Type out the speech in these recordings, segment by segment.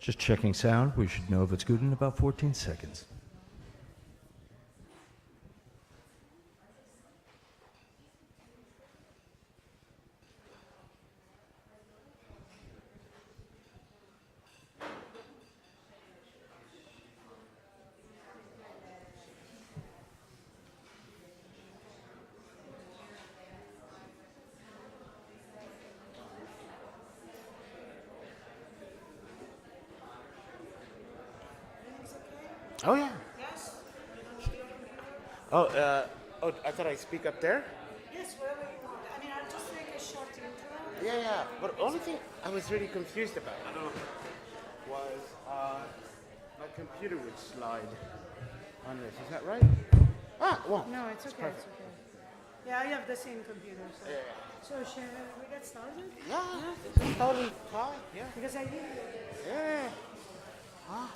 Just checking sound. We should know if it's good in about 14 seconds. Oh, yeah. Yes. Oh, I thought I'd speak up there? Yes, wherever you want. I mean, I'll just make a short intro. Yeah, yeah. But the only thing I was really confused about was my computer would slide on this. Is that right? Ah, well. No, it's okay. It's okay. Yeah, I have the same computer. So, Yeah. So shall we get started? Yeah. Totally fine. Yeah. Because I did. Yeah. Ah.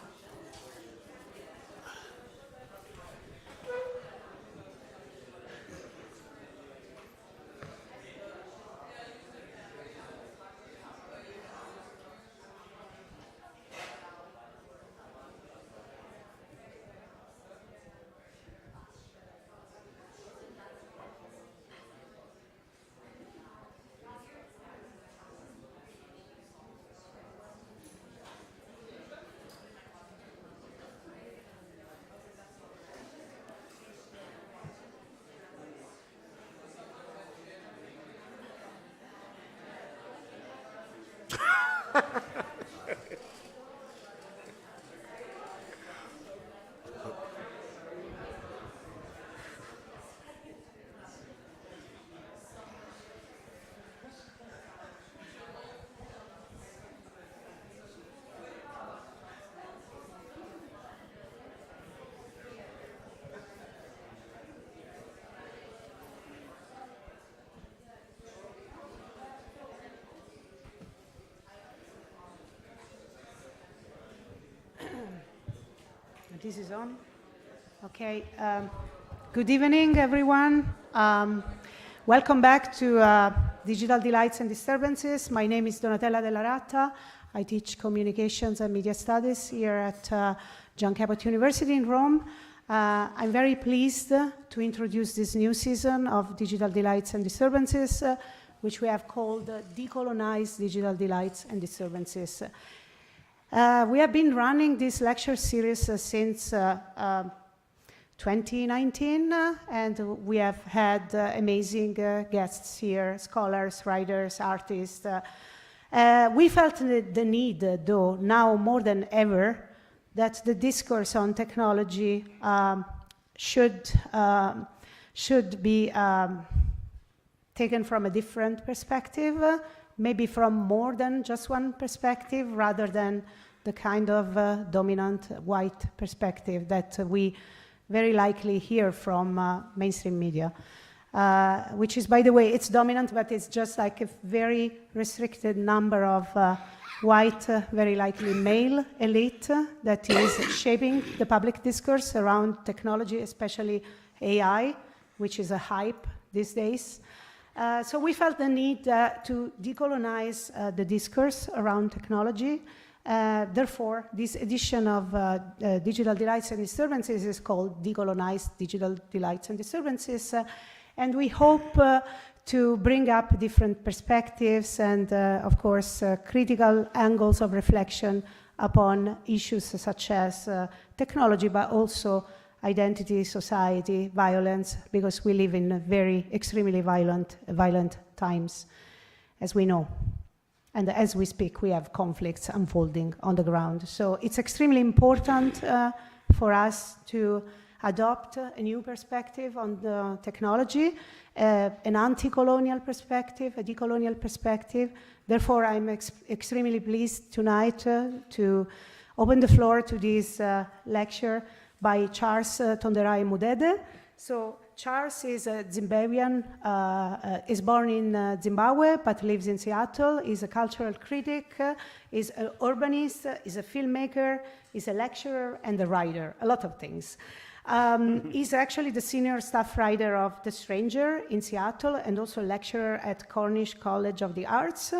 This is on. Okay. Good evening, everyone. Welcome back to Digital Delights and Disturbances. My name is Donatella Della Ratta. I teach communications and media studies here at Cabot University in Rome. I'm very pleased to introduce this new season of Digital Delights and Disturbances, which we have called Decolonize Digital Delights and Disturbances. We have been running this lecture series since 2019, and we have had amazing guests here, scholars, writers, artists. We felt the need, though, now more than ever, that the discourse on technology should be taken from a different perspective, maybe from more than just one perspective, rather than the kind of dominant white perspective that we very likely hear from mainstream media, which is, by the way, it's dominant, but it's just like a very restricted number of white, very likely male elite that is shaping the public discourse around technology, especially AI, which is a hype these days. So we felt the need to decolonize the discourse around technology. Therefore, this edition of Digital Delights and Disturbances is called Decolonize Digital Delights and Disturbances. And we hope to bring up different perspectives and, of course, critical angles of reflection upon issues such as technology, but also identity, society, violence, because we live in very extremely violent times, as we know. And as we speak, we have conflicts unfolding on the ground. So it's extremely important for us to adopt a new perspective on the technology, an anti-colonial perspective, a decolonial perspective. Therefore, I'm extremely pleased tonight to open the floor to this lecture by Charles Tonderai Mudede. So Charles is a Zimbabwean, is born in Zimbabwe, but lives in Seattle. He's a cultural critic, is an urbanist, is a filmmaker, is a lecturer, and a writer, a lot of things. He's actually the senior staff writer of The Stranger in Seattle and also lecturer at Cornish College of the Arts.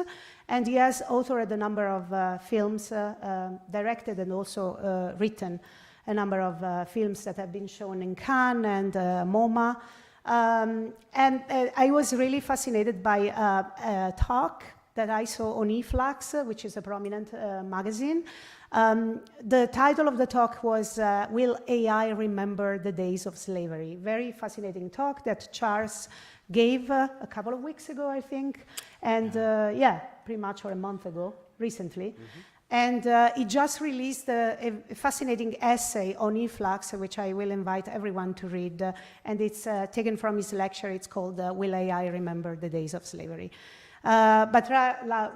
And he has authored a number of films, directed and also written a number of films that have been shown in Cannes and MoMA. And I was really fascinated by a talk that I saw on eFlux, which is a prominent magazine. The title of the talk was Will AI Remember the Days of Slavery? Very fascinating talk that Charles gave a couple of weeks ago, I think, and yeah, pretty much, or a month ago, recently. And he just released a fascinating essay on eFlux, which I will invite everyone to read. And it's taken from his lecture. It's called Will AI Remember the Days of Slavery? But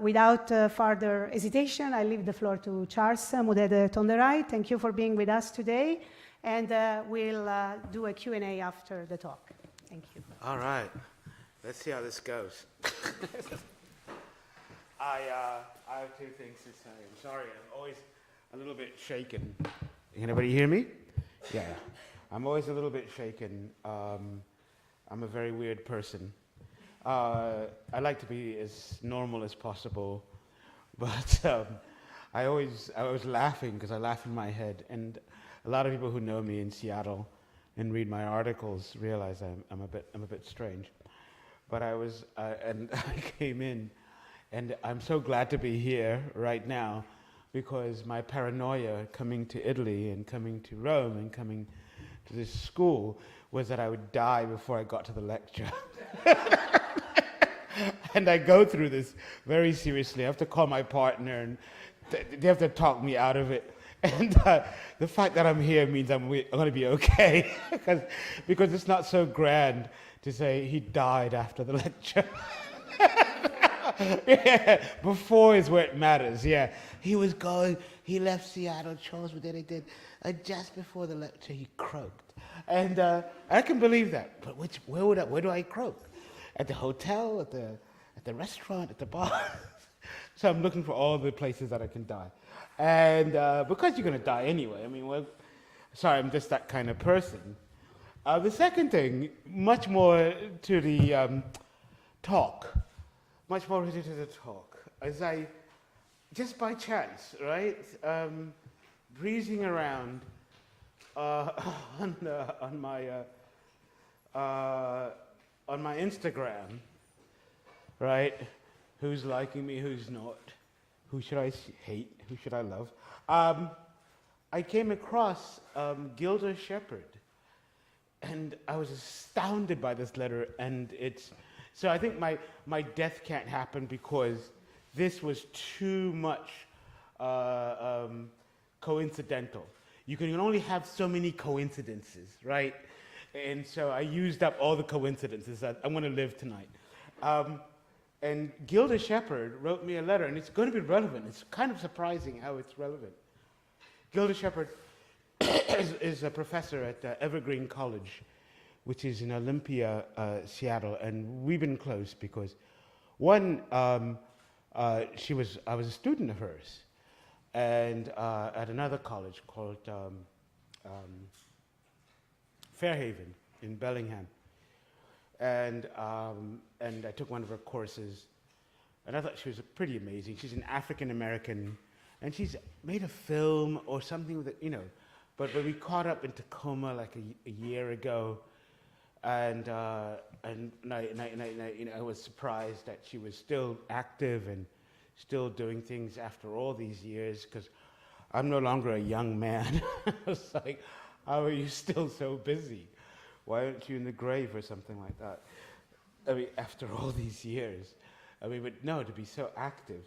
without further hesitation, I leave the floor to Charles Mudede Tonderai. Thank you for being with us today. And we'll do a Q&A after the talk. Thank you. All right. Let's see how this goes. I have two things to say. I'm sorry, I'm always a little bit shaken. Can anybody hear me? Yeah. I'm always a little bit shaken. I'm a very weird person. I like to be as normal as possible, but I was laughing because I laugh in my head, and a lot of people who know me in Seattle and read my articles realize I'm a bit strange. But and I came in, and I'm so glad to be here right now, because my paranoia coming to Italy and coming to Rome and coming to this school was that I would die before I got to the lecture. And I go through this very seriously. I have to call my partner, and they have to talk me out of it. And the fact that I'm here means I'm going to be okay, because it's not so grand to say he died after the lecture. Yeah, before is where it matters. Yeah, he left Seattle, chose what they did, just before the lecture he croaked, and I can believe that. But where do I croak? At the hotel, at the restaurant, at the bar. So I'm looking for all the places that I can die, and because you're going to die anyway. I mean, sorry, I'm just that kind of person. The second thing, much more to the talk. Much more related to the talk, as I, just by chance, right, breezing around on my Instagram, right, who's liking me, who's not, who should I hate, who should I love, I came across Gilda Shepherd, and I was astounded by this letter, and so I think my death can't happen because this was too much coincidental. You can only have so many coincidences, right? And so I used up all the coincidences that I want to live tonight. And Gilda Shepherd wrote me a letter, and it's going to be relevant. It's kind of surprising how it's relevant. Gilda Shepherd is a professor at Evergreen College, which is in Olympia, Seattle, and we've been close because, one, I was a student of hers, and at another college called Fairhaven in Bellingham, and I took one of her courses, and I thought she was pretty amazing. She's an African American, and she's made a film or something with it, But we caught up in Tacoma like a year ago. And I was surprised that she was still active and still doing things after all these years, because I'm no longer a young man. I was like, how are you still so busy? Why aren't you in the grave or something like that? I mean, after all these years. But no, to be so active.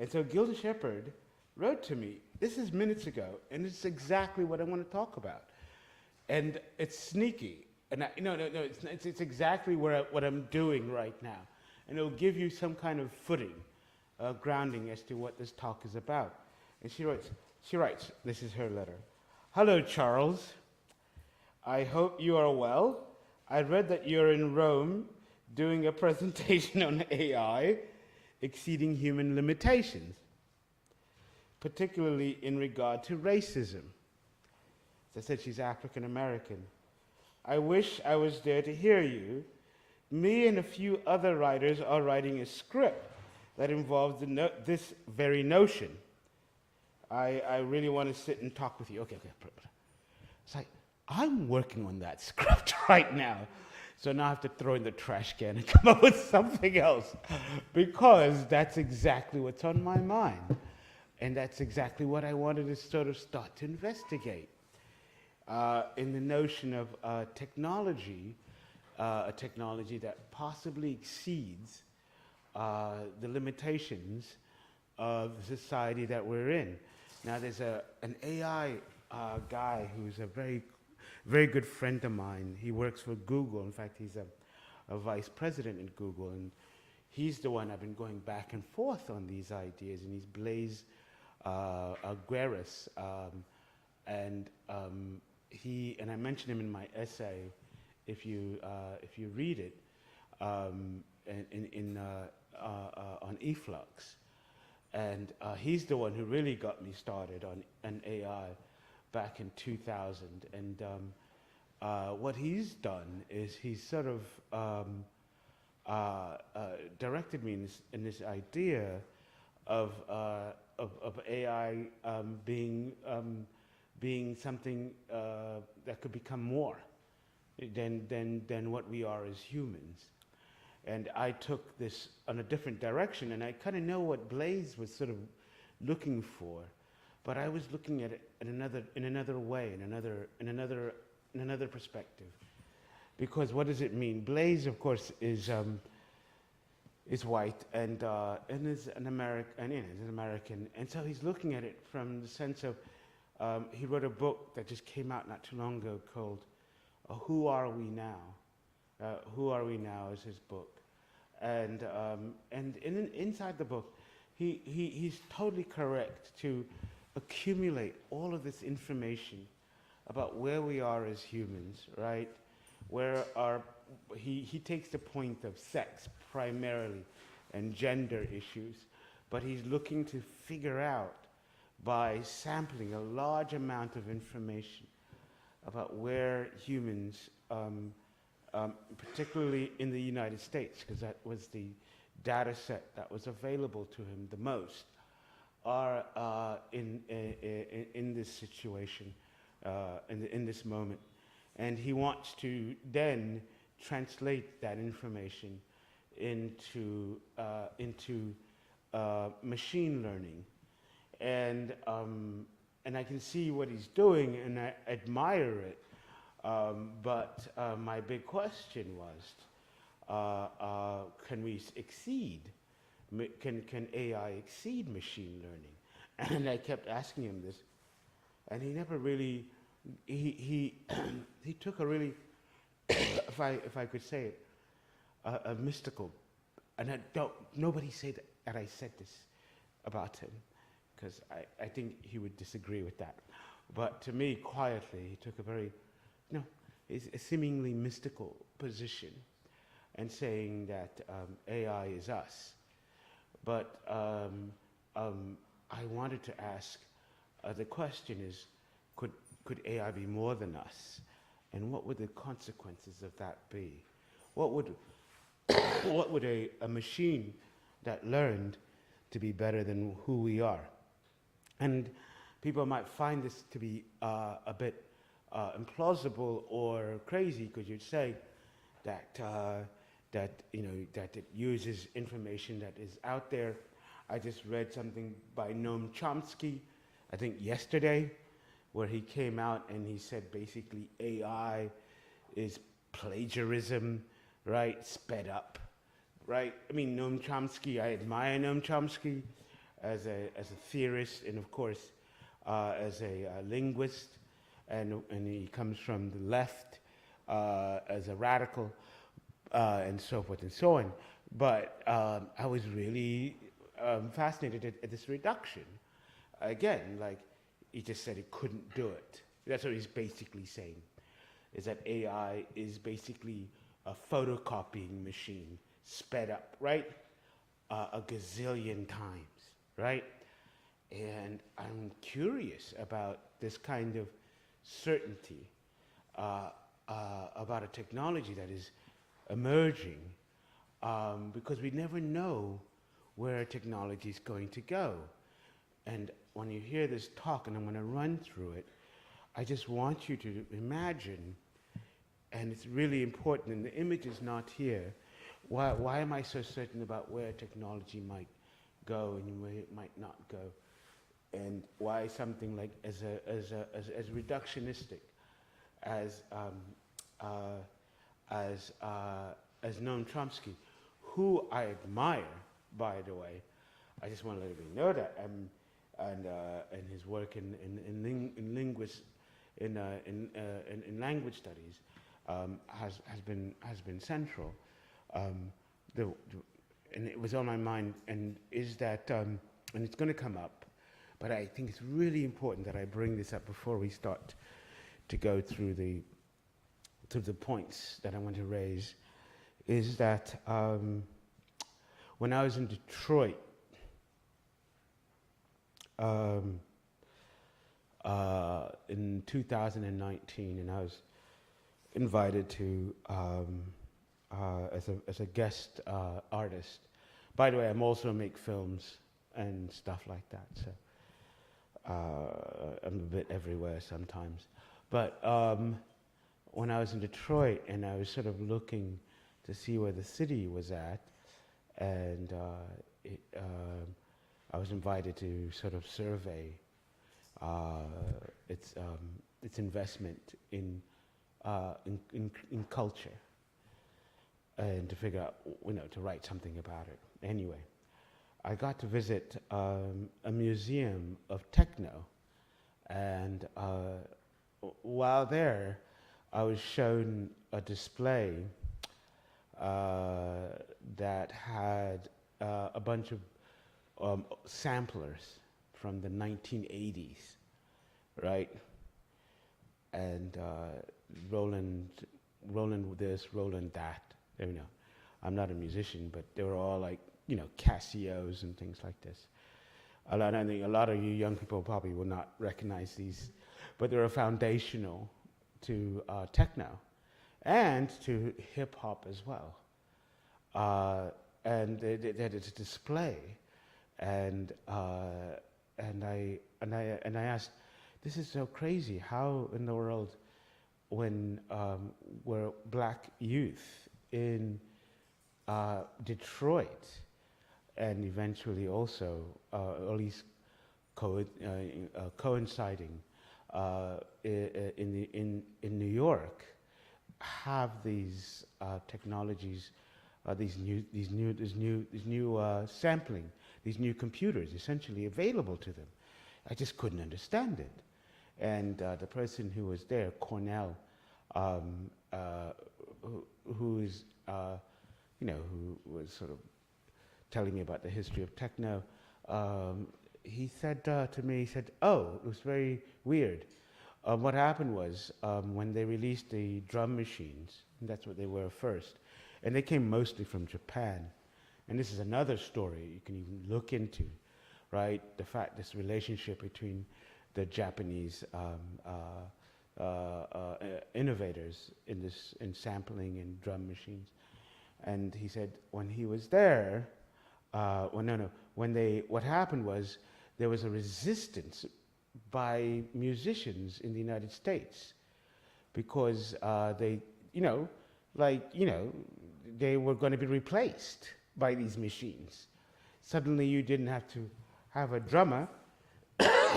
And so Gilda Shepherd wrote to me, this is minutes ago, and it's exactly what I want to talk about. And it's sneaky. And it's exactly what I'm doing right now. And it'll give you some kind of footing, grounding as to what this talk is about. And she writes, this is her letter. Hello, Charles. I hope you are well. I read that you're in Rome doing a presentation on AI exceeding human limitations, particularly in regard to racism. As I said, she's African American. I wish I was there to hear you. Me and a few other writers are writing a script that involves this very notion. I really want to sit and talk with you. Okay. It's like, I'm working on that script right now. So now I have to throw in the trash can and come up with something else, because that's exactly what's on my mind. And that's exactly what I wanted to sort of start to investigate. In the notion of technology, a technology that possibly exceeds the limitations of the society that we're in. Now, there's an AI guy who's a very good friend of mine. He works for Google. In fact, he's a vice president at Google, and he's the one I've been going back and forth on these ideas, and he's Blaise Aguirres, and I mentioned him in my essay. If you read it on eFlux, and he's the one who really got me started on an AI back in 2000. And what he's done is he's sort of directed me in this idea of AI being something that could become more than what we are as humans. And I took this on a different direction, and I kind of know what Blaise was sort of looking for, but I was looking at it in another way, in another perspective. Because what does it mean? Blaise, of course, is white and is an American, and so he's looking at it from the sense of he wrote a book that just came out not too long ago called "Who Are We Now?" "Who Are We Now" is his book, and inside the book, he's totally correct to accumulate all of this information about where we are as humans, right? He takes the point of sex primarily and gender issues, but he's looking to figure out by sampling a large amount of information about where humans, particularly in the United States, because that was the data set that was available to him the most, are in this situation, in this moment. And he wants to then translate that information into machine learning. And I can see what he's doing, and I admire it. But my big question was, can we exceed? Can AI exceed machine learning? And I kept asking him this, and he never really. He took a really, if I could say it, a mystical, and nobody say that I said this about him, because I think he would disagree with that. But to me, quietly, he took a seemingly mystical position, and saying that AI is us. But I wanted to ask, the question is, could AI be more than us? And what would the consequences of that be? What would a machine that learned to be better than who we are? And people might find this to be a bit implausible or crazy, because you'd say that it uses information that is out there. I just read something by Noam Chomsky, I think yesterday, where he came out and he said basically AI is plagiarism, right? Sped up, right? I mean, Noam Chomsky, I admire Noam Chomsky as a theorist, and of course as a linguist, and he comes from the left as a radical, and so forth and so on. But I was really fascinated at this reduction. Again, like, he just said it couldn't do it. That's what he's basically saying, is that AI is basically a photocopying machine, sped up, right? A gazillion times, right? And I'm curious about this kind of certainty about a technology that is emerging, because we never know where technology is going to go. And when you hear this talk, and I'm going to run through it, I just want you to imagine, and it's really important, and the image is not here. Why am I so certain about where technology might go and where it might not go? And why something like as reductionistic as Noam Chomsky, who I admire, by the way. I just want to let everybody know that, and his work in language studies has been central. And it was on my mind, and is that, and it's going to come up, but I think it's really important that I bring this up before we start to go through the points that I want to raise, is that when I was in Detroit in 2019, and I was invited to as a guest artist. By the way, I'm also make films and stuff like that, so I'm a bit everywhere sometimes. But when I was in Detroit, and I was sort of looking to see where the city was at, and I was invited to sort of survey its investment in culture, and to figure out, to write something about it. Anyway, I got to visit a museum of techno, and while there, I was shown a display that had a bunch of samplers from the 1980s, right? And Roland this, Roland that. I'm not a musician, but they were all like, Casios and things like this. I think a lot of you young people probably will not recognize these, but they were foundational to techno and to hip hop as well. And they had a display, and I asked, this is so crazy. How in the world, when we're black youth in Detroit, and eventually also, at least coinciding in New York, have these technologies, these new sampling, these new computers essentially available to them. I just couldn't understand it. And the person who was there, Cornell, who was sort of telling me about the history of techno, he said to me, oh, it was very weird. What happened was, when they released the drum machines, and that's what they were first, and they came mostly from Japan, and this is another story you can even look into, right? The fact, this relationship between the Japanese innovators in sampling and drum machines. And he said when he was there, what happened was there was a resistance by musicians in the United States, because they were going to be replaced by these machines. Suddenly you didn't have to have a drummer.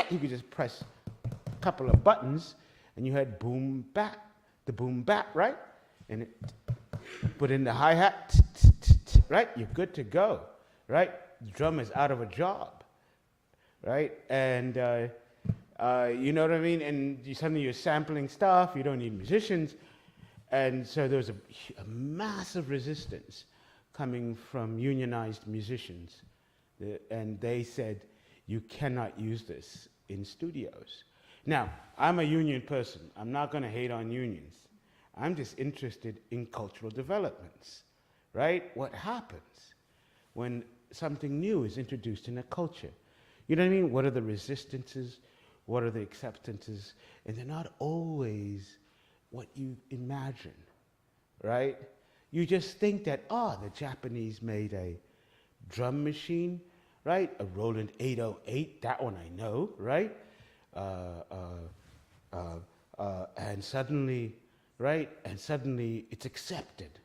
You could just press a couple of buttons and you had boom bap, the boom bap, right? And it put in the hi-hat, right? You're good to go, right? The drummer's out of a job, right? And you know what I mean? And suddenly you're sampling stuff, you don't need musicians. And so there was a massive resistance coming from unionized musicians. And they said, you cannot use this in studios. Now, I'm a union person. I'm not going to hate on unions. I'm just interested in cultural developments, right? What happens when something new is introduced in a culture? You know what I mean? What are the resistances? What are the acceptances? And they're not always what you imagine, right? You just think that, the Japanese made a drum machine, right? A Roland 808, that one I know, right? And suddenly, right? And suddenly it's accepted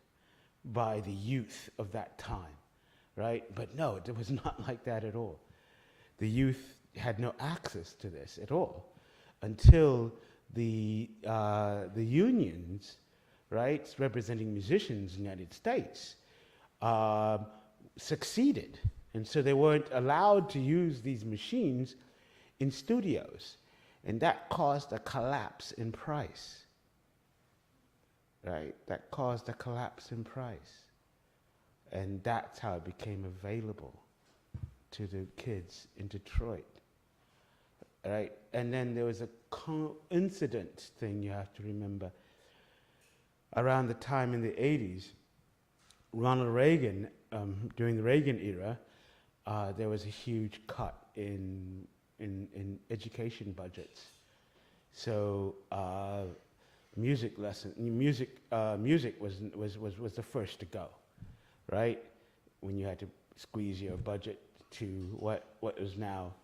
by the youth of that time, right? But no, it was not like that at all. The youth had no access to this at all until the unions, right, representing musicians in the United States, succeeded. And so they weren't allowed to use these machines in studios. And that caused a collapse in price, right? That caused a collapse in price. And that's how it became available to the kids in Detroit, right? And then there was a coincident thing you have to remember. Around the time in the 80s, Ronald Reagan, during the Reagan era, there was a huge cut in education budgets. So music was the first to go, right? When you had to squeeze your budget to what is now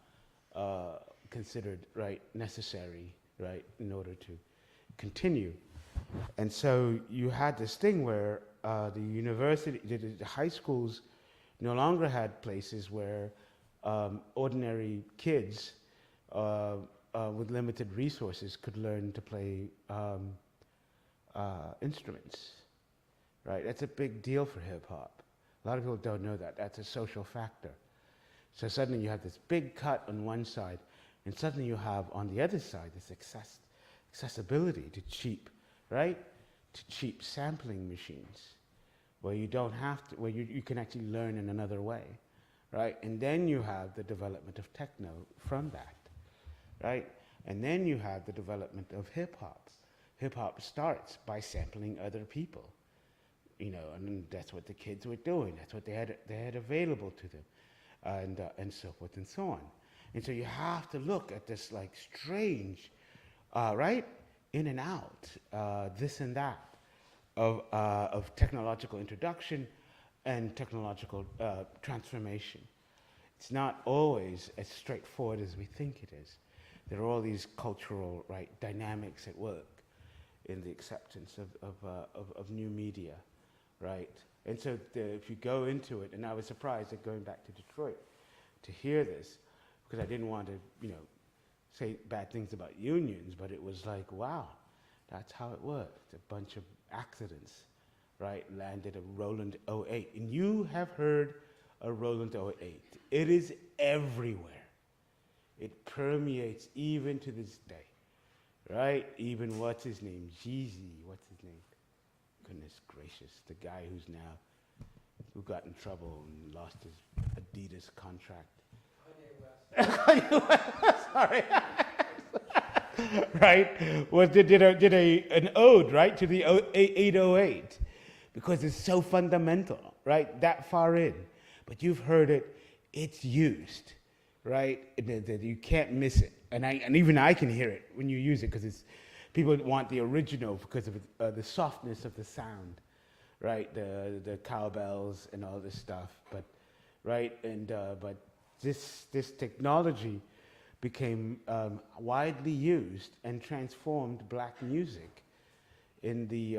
considered right necessary, right, in order to continue. And so you had this thing where the university, the high schools no longer had places where ordinary kids with limited resources could learn to play instruments, right? That's a big deal for hip hop. A lot of people don't know that. That's a social factor. So suddenly you have this big cut on one side, and suddenly you have on the other side this accessibility to cheap, right? To cheap sampling machines, where you don't have to, where you can actually learn in another way, right? And then you have the development of techno from that, right? And then you have the development of hip hop. Hip hop starts by sampling other people, you know, and that's what the kids were doing. That's what they had available to them, and so forth and so on. And so you have to look at this like strange, right, in and out, this and that of technological introduction and technological transformation. It's not always as straightforward as we think it is. There are all these cultural, right, dynamics at work in the acceptance of new media, right? And so if you go into it, and I was surprised at going back to Detroit to hear this, because I didn't want to, you know, say bad things about unions, but it was like, wow, that's how it worked. A bunch of accidents, right, landed a Roland 08. And you have heard a Roland 08. It is everywhere. It permeates even to this day, right? Even what's his name? Jeezy, what's his name? Goodness gracious, the guy who got in trouble and lost his Adidas contract. Kanye West. Sorry. Right? Did an ode, right, to the 808, because it's so fundamental, right? That far in. But you've heard it, it's used, right? You can't miss it. And even I can hear it when you use it, because people want the original because of the softness of the sound, right? The cowbells and all this stuff. But right, and but this technology became widely used and transformed black music in the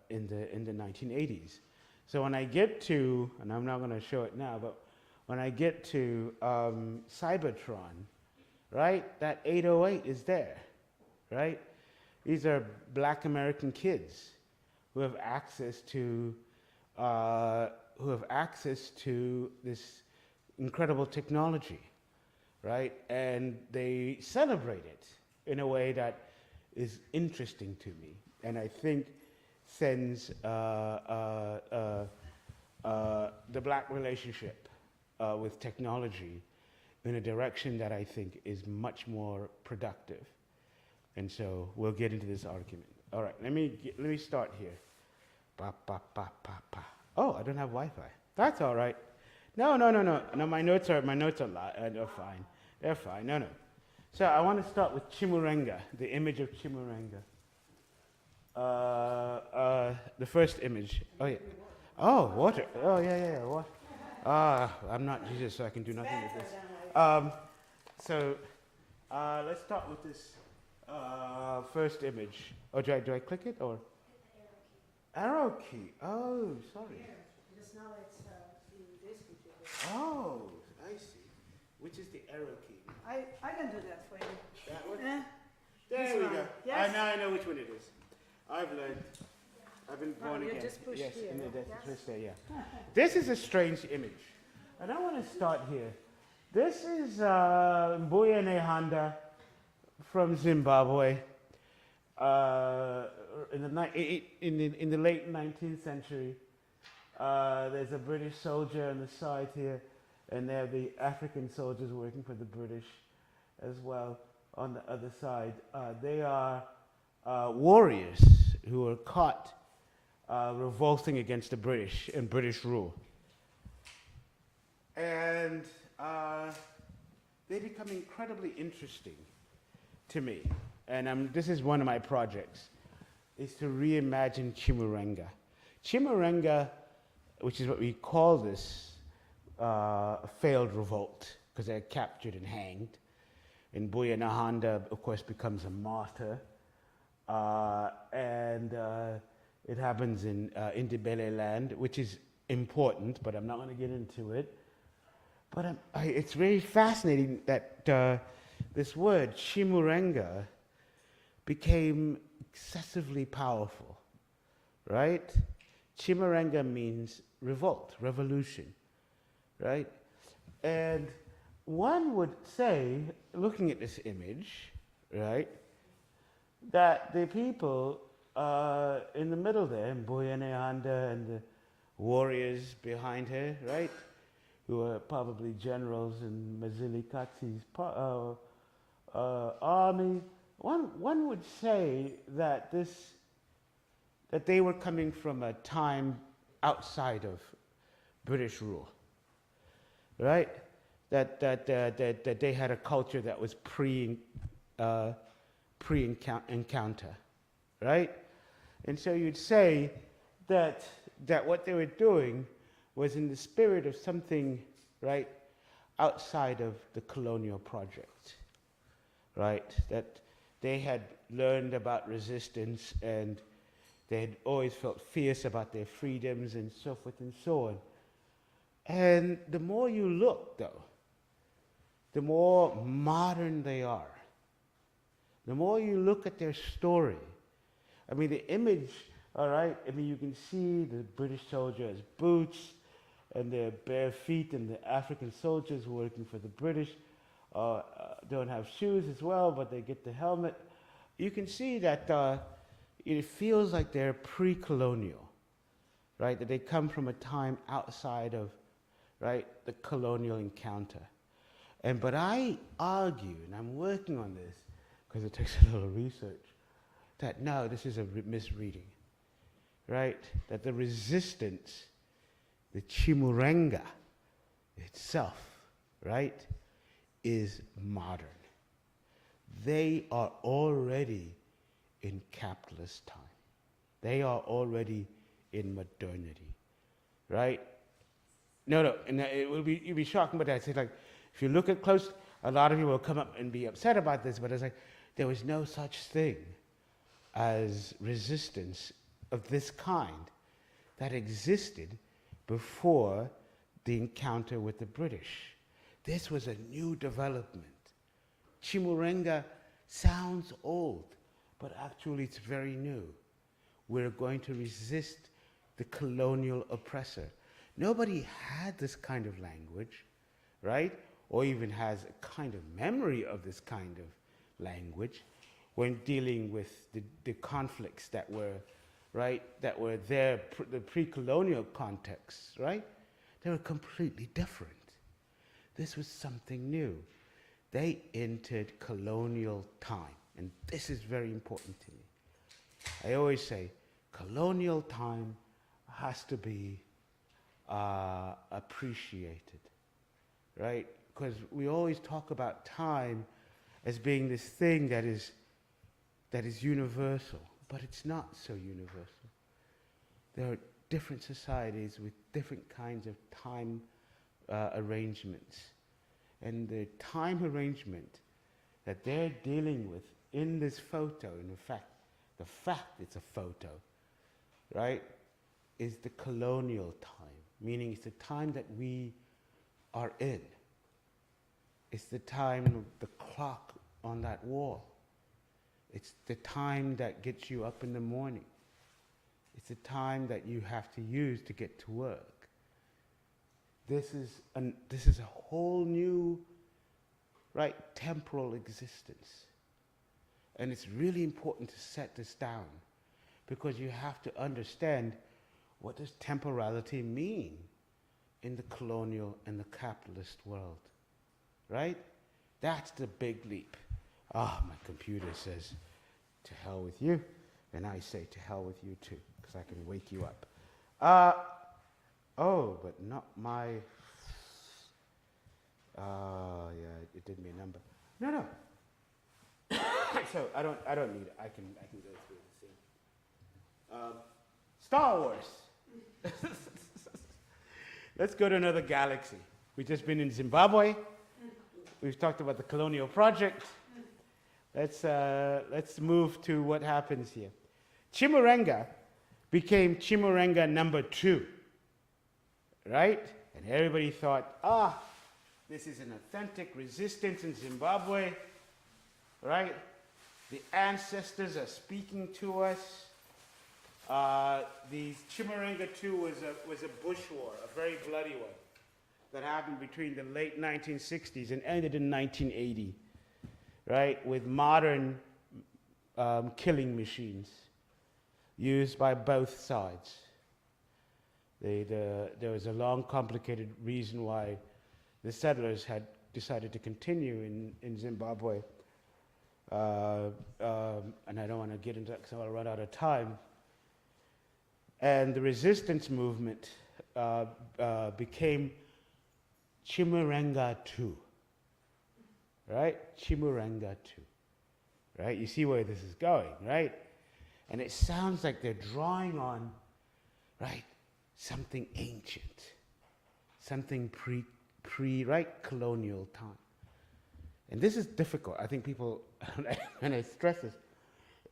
1980s. So when I get to, and I'm not going to show it now, but when I get to Cybotron, right, that 808 is there, right? These are black American kids who have access to this incredible technology, right? And they celebrate it in a way that is interesting to me, and I think sends the black relationship with technology in a direction that I think is much more productive. And so we'll get into this argument. All right, let me start here. Ba, ba, ba, ba, ba. Oh, I don't have Wi-Fi. That's all right. No, my notes are they're fine. They're fine. No. So I want to start with Chimurenga, the image of Chimurenga. The first image. Oh yeah. Oh, water. Oh yeah, water. I'm not Jesus, so I can do nothing with this. Let's start with this first image. Oh, do I click it or? Arrow key. Oh, sorry. Because now it's in this computer. Oh, I see. Which is the arrow key? I can do that for you. That one? Eh, There this we one. go. Yes. Now I know which one it is. I've learned. I've been born you again. just push yes, here, in the yes. push there, yeah. This is a strange image. And I want to start here. This is Mbuya Nehanda from Zimbabwe in the late 19th century. There's a British soldier on the side here, and there are the African soldiers working for the British as well on the other side. They are warriors who were caught revolting against the British and British rule. And they become incredibly interesting to me. And this is one of my projects, is to reimagine Chimurenga. Chimurenga, which is what we call this, failed revolt, because they're captured and hanged. And Mbuya Nehanda, of course, becomes a martyr. It happens in Indibele land, which is important, but I'm not going to get into it. But it's very fascinating that this word, Chimurenga, became excessively powerful, right? Chimurenga means revolt, revolution, right? And one would say, looking at this image, right, that the people in the middle there, Mbuya Nehanda and the warriors behind her, right, who are probably generals in Mazili Katsi's army, one would say that that they were coming from a time outside of British rule, right? That they had a culture that was pre-encounter, right? And so you'd say that what they were doing was in the spirit of something, right, outside of the colonial project, right? That they had learned about resistance and they had always felt fierce about their freedoms and so forth and so on. And the more you look, though, the more modern they are. The more you look at their story, I mean, the image, all right, I mean, you can see the British soldier has boots and their bare feet, and the African soldiers working for the British don't have shoes as well, but they get the helmet. You can see that it feels like they're pre-colonial, right? That they come from a time outside of, right, the colonial encounter. But I argue, and I'm working on this because it takes a little research, that no, this is a misreading, right? That the resistance, the Chimurenga itself, right, is modern. They are already in capitalist time. They are already in modernity, right? No, and you'll be shocked by that. It's like, if you look at close, a lot of people will come up and be upset about this, but it's like, there was no such thing as resistance of this kind that existed before the encounter with the British. This was a new development. Chimurenga sounds old, but actually it's very new. We're going to resist the colonial oppressor. Nobody had this kind of language, right? Or even has a kind of memory of this kind of language when dealing with the conflicts that were, right, that were there, the pre-colonial contexts, right? They were completely different. This was something new. They entered colonial time, and this is very important to me. I always say, colonial time has to be appreciated, right? Because we always talk about time as being this thing that is universal, but it's not so universal. There are different societies with different kinds of time arrangements. And the time arrangement that they're dealing with in this photo, in fact, the fact it's a photo, right, is the colonial time, meaning it's the time that we are in. It's the time of the clock on that wall. It's the time that gets you up in the morning. It's the time that you have to use to get to work. This is a whole new, right, temporal existence. And it's really important to set this down because you have to understand, what does temporality mean in the colonial and the capitalist world, right? That's the big leap. Ah, my computer says, to hell with you. And I say, to hell with you too, because I can wake you up. Oh, but not my, yeah, it did me a number. No. So I don't need it. I can go through the thing. Star Wars. Let's go to another galaxy. We've just been in Zimbabwe. We've talked about the colonial project. Let's move to what happens here. Chimurenga became Chimurenga number 2, right? And everybody thought, this is an authentic resistance in Zimbabwe, right? The ancestors are speaking to us. The Chimurenga 2 was a bush war, a very bloody one, that happened between the late 1960s and ended in 1980, right? With modern killing machines used by both sides. There was a long, complicated reason why the settlers had decided to continue in Zimbabwe. And I don't want to get into that because I'll run out of time. And the resistance movement became Chimurenga 2, right? Chimurenga 2, right? You see where this is going, right? And it sounds like they're drawing on, right, something ancient, something right, colonial time. And this is difficult. I think people, when I stress this,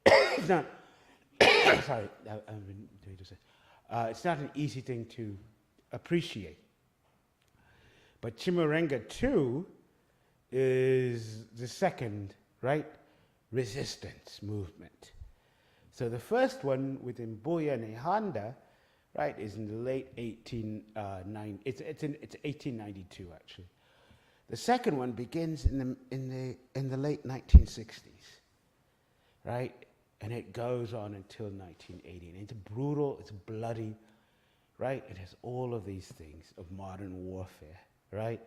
it's not, sorry, I've been doing this. It's not an easy thing to appreciate. But Chimurenga 2 is the second, right, resistance movement. So the first one with Mbuya Nehanda, right, is in the late 1890s. It's 1892 actually. The second one begins in the late 1960s, right, and it goes on until 1980. And it's brutal, it's bloody, right. It has all of these things of modern warfare, right,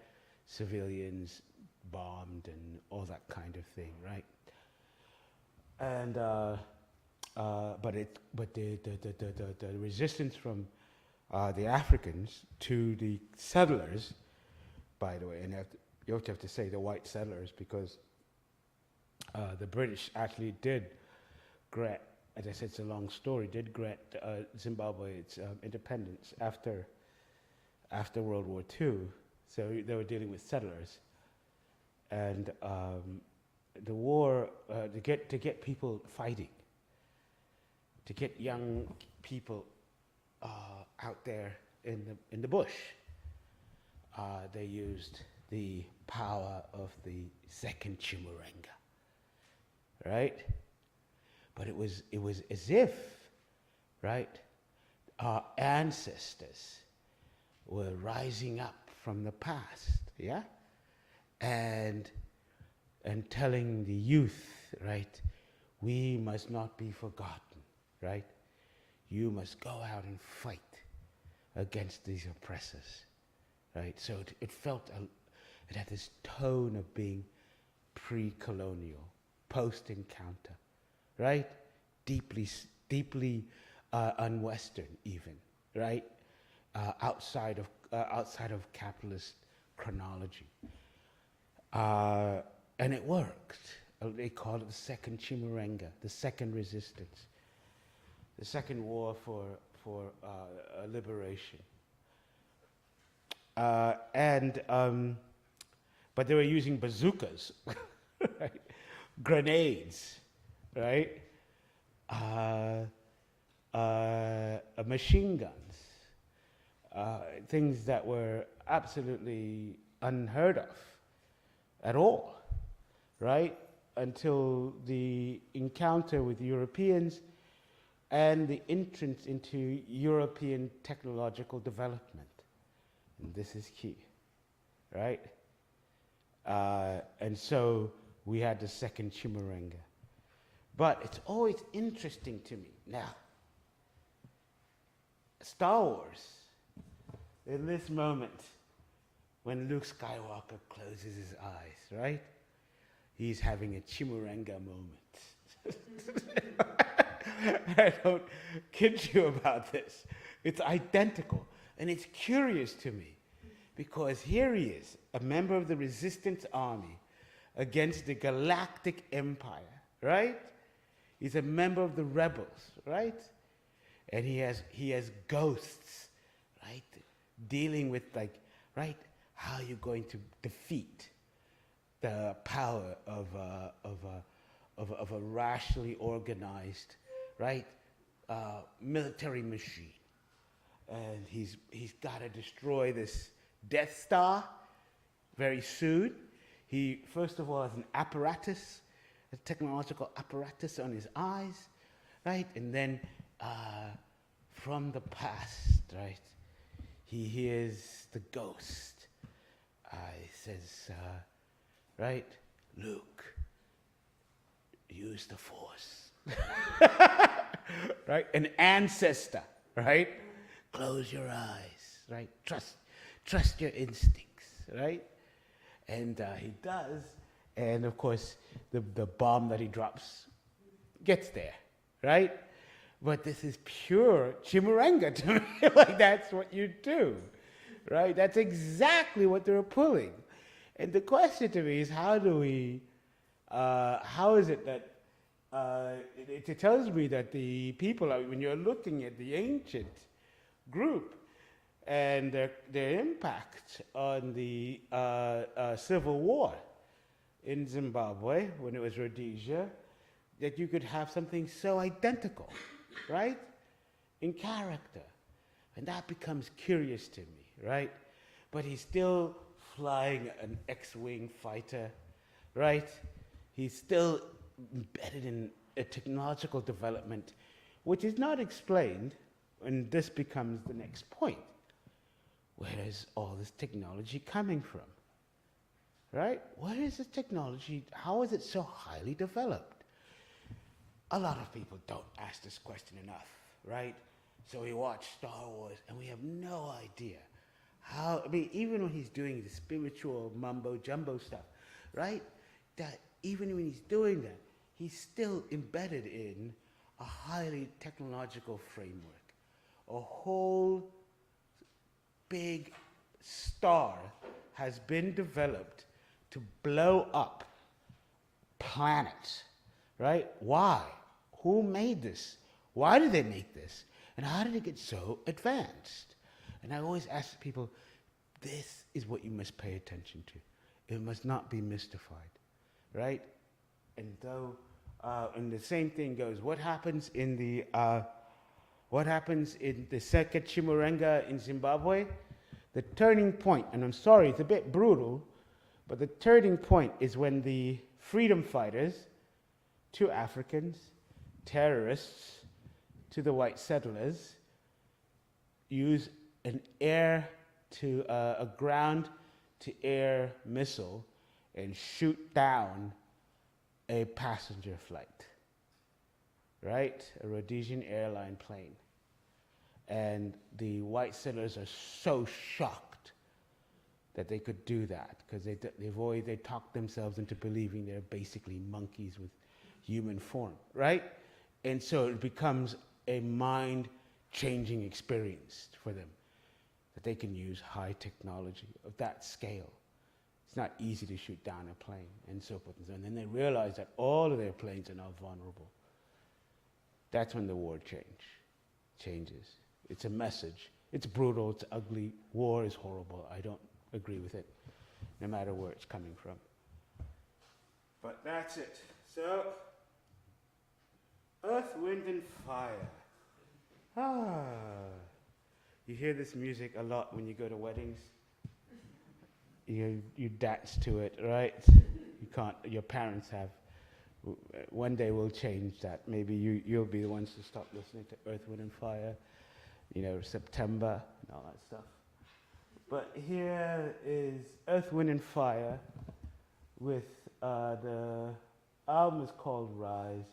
civilians bombed and all that kind of thing, right. And but the resistance from the Africans to the settlers, by the way, and you have to say the white settlers, because the British actually did grant, as I said, it's a long story, did grant Zimbabwe its independence after World War II. So they were dealing with settlers, and the war to get people fighting, to get young people out there in the bush. They used the power of the second Chimurenga, right? But it was as if, right, our ancestors were rising up from the past, yeah, and telling the youth, right, we must not be forgotten, right? You must go out and fight against these oppressors, right? So it it had this tone of being pre-colonial, post-encounter, right? Deeply un-Western even, right? Outside of capitalist chronology. And it worked. They call it the second Chimurenga, the second resistance, the second war for liberation. But they were using bazookas, right? Grenades, right? Machine guns, things that were absolutely unheard of at all, right? Until the encounter with Europeans and the entrance into European technological development. And this is key, right? And so we had the second Chimurenga. But it's always interesting to me. Now, Star Wars, in this moment, when Luke Skywalker closes his eyes, right? He's having a Chimurenga moment. I don't kid you about this. It's identical. And it's curious to me because here he is, a member of the resistance army against the galactic empire, right? He's a member of the rebels, right? And he has ghosts, right? Dealing with like, right? How are you going to defeat the power of a rationally organized, right? Military machine. And he's got to destroy this Death Star very soon. He, first of all, has an apparatus, a technological apparatus on his eyes, right? And then from the past, right, he hears the ghost. He says, right, Luke, use the Force. Right? An ancestor, right? Close your eyes, right? Trust your instincts, right? And he does. And of course, the bomb that he drops gets there, right? But this is pure Chimurenga to me. Like, that's what you do, right? That's exactly what they're pulling. And the question to me is, how is it that, it tells me that the people, when you're looking at the ancient group and their impact on the civil war in Zimbabwe, when it was Rhodesia, that you could have something so identical, right, in character. And that becomes curious to me, right? But he's still flying an X-wing fighter, right? He's still embedded in a technological development, which is not explained, and this becomes the next point. Where is all this technology coming from? Right? Where is this technology? How is it so highly developed? A lot of people don't ask this question enough, right? So we watch Star Wars and we have no idea how, I mean, even when he's doing the spiritual mumbo jumbo stuff, right? That even when he's doing that, he's still embedded in a highly technological framework. A whole big star has been developed to blow up planets, right? Why? Who made this? Why did they make this? And how did it get so advanced? And I always ask people, this is what you must pay attention to. It must not be mystified, right? And though, and the same thing goes, what happens in the second Chimurenga in Zimbabwe? The turning point, and I'm sorry, it's a bit brutal, but the turning point is when the freedom fighters, two Africans, terrorists to the white settlers, use an a ground-to-air missile and shoot down a passenger flight, right? A Rhodesian airline plane. And the white settlers are so shocked that they could do that because they talked themselves into believing they're basically monkeys with human form, right? And so it becomes a mind-changing experience for them that they can use high technology of that scale. It's not easy to shoot down a plane and so forth and so on. And then they realize that all of their planes are now vulnerable. That's when the war changes. It's a message It's brutal, it's ugly, war is horrible. I don't agree with it, no matter where it's coming from. But that's it. So, Earth, Wind, and Fire. You hear this music a lot when you go to weddings. You dance to it, right? You can't, your parents have. One day we'll change that. Maybe you'll be the ones to stop listening to Earth, Wind, and Fire, September and all that stuff. But here is Earth, Wind, and Fire with the album is called Rise,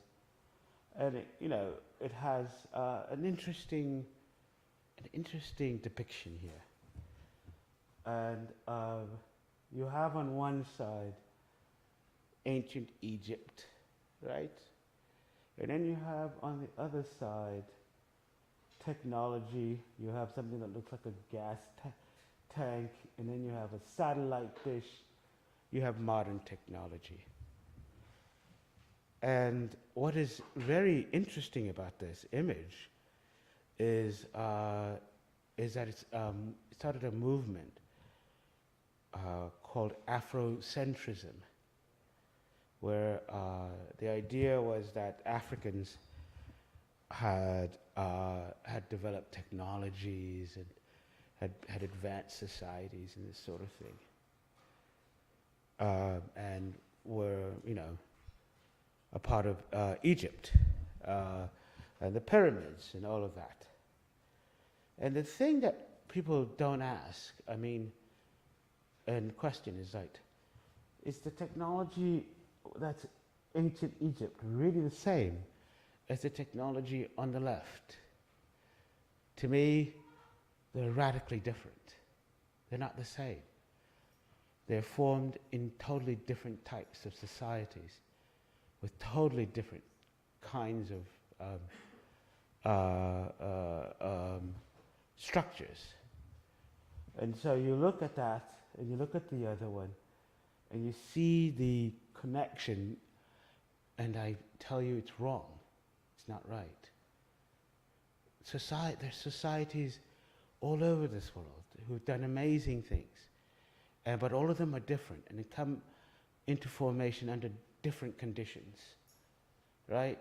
and it has an interesting depiction here. And you have on one side ancient Egypt, right? And then you have on the other side technology. You have something that looks like a gas tank, and then you have a satellite dish. You have modern technology. And what is very interesting about this image is that it started a movement called Afrocentrism, where the idea was that Africans had developed technologies and had advanced societies and this sort of thing, and were a part of Egypt and the pyramids and all of that. And the thing that people don't ask, and question is like, is the technology that's ancient Egypt really the same as the technology on the left? To me, they're radically different. They're not the same. They're formed in totally different types of societies with totally different kinds of structures. And so you look at that, and you look at the other one, and you see the connection, and I tell you it's wrong. It's not right. There's societies all over this world who've done amazing things, but all of them are different, and they come into formation under different conditions, right?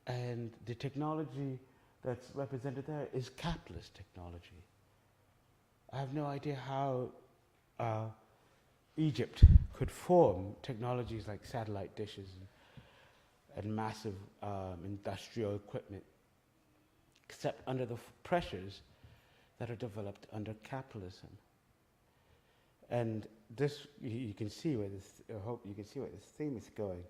And the technology that's represented there is capitalist technology. I have no idea how Egypt could form technologies like satellite dishes and massive industrial equipment, except under the pressures that are developed under capitalism. And this, you can see where this, I hope you can see where this theme is going.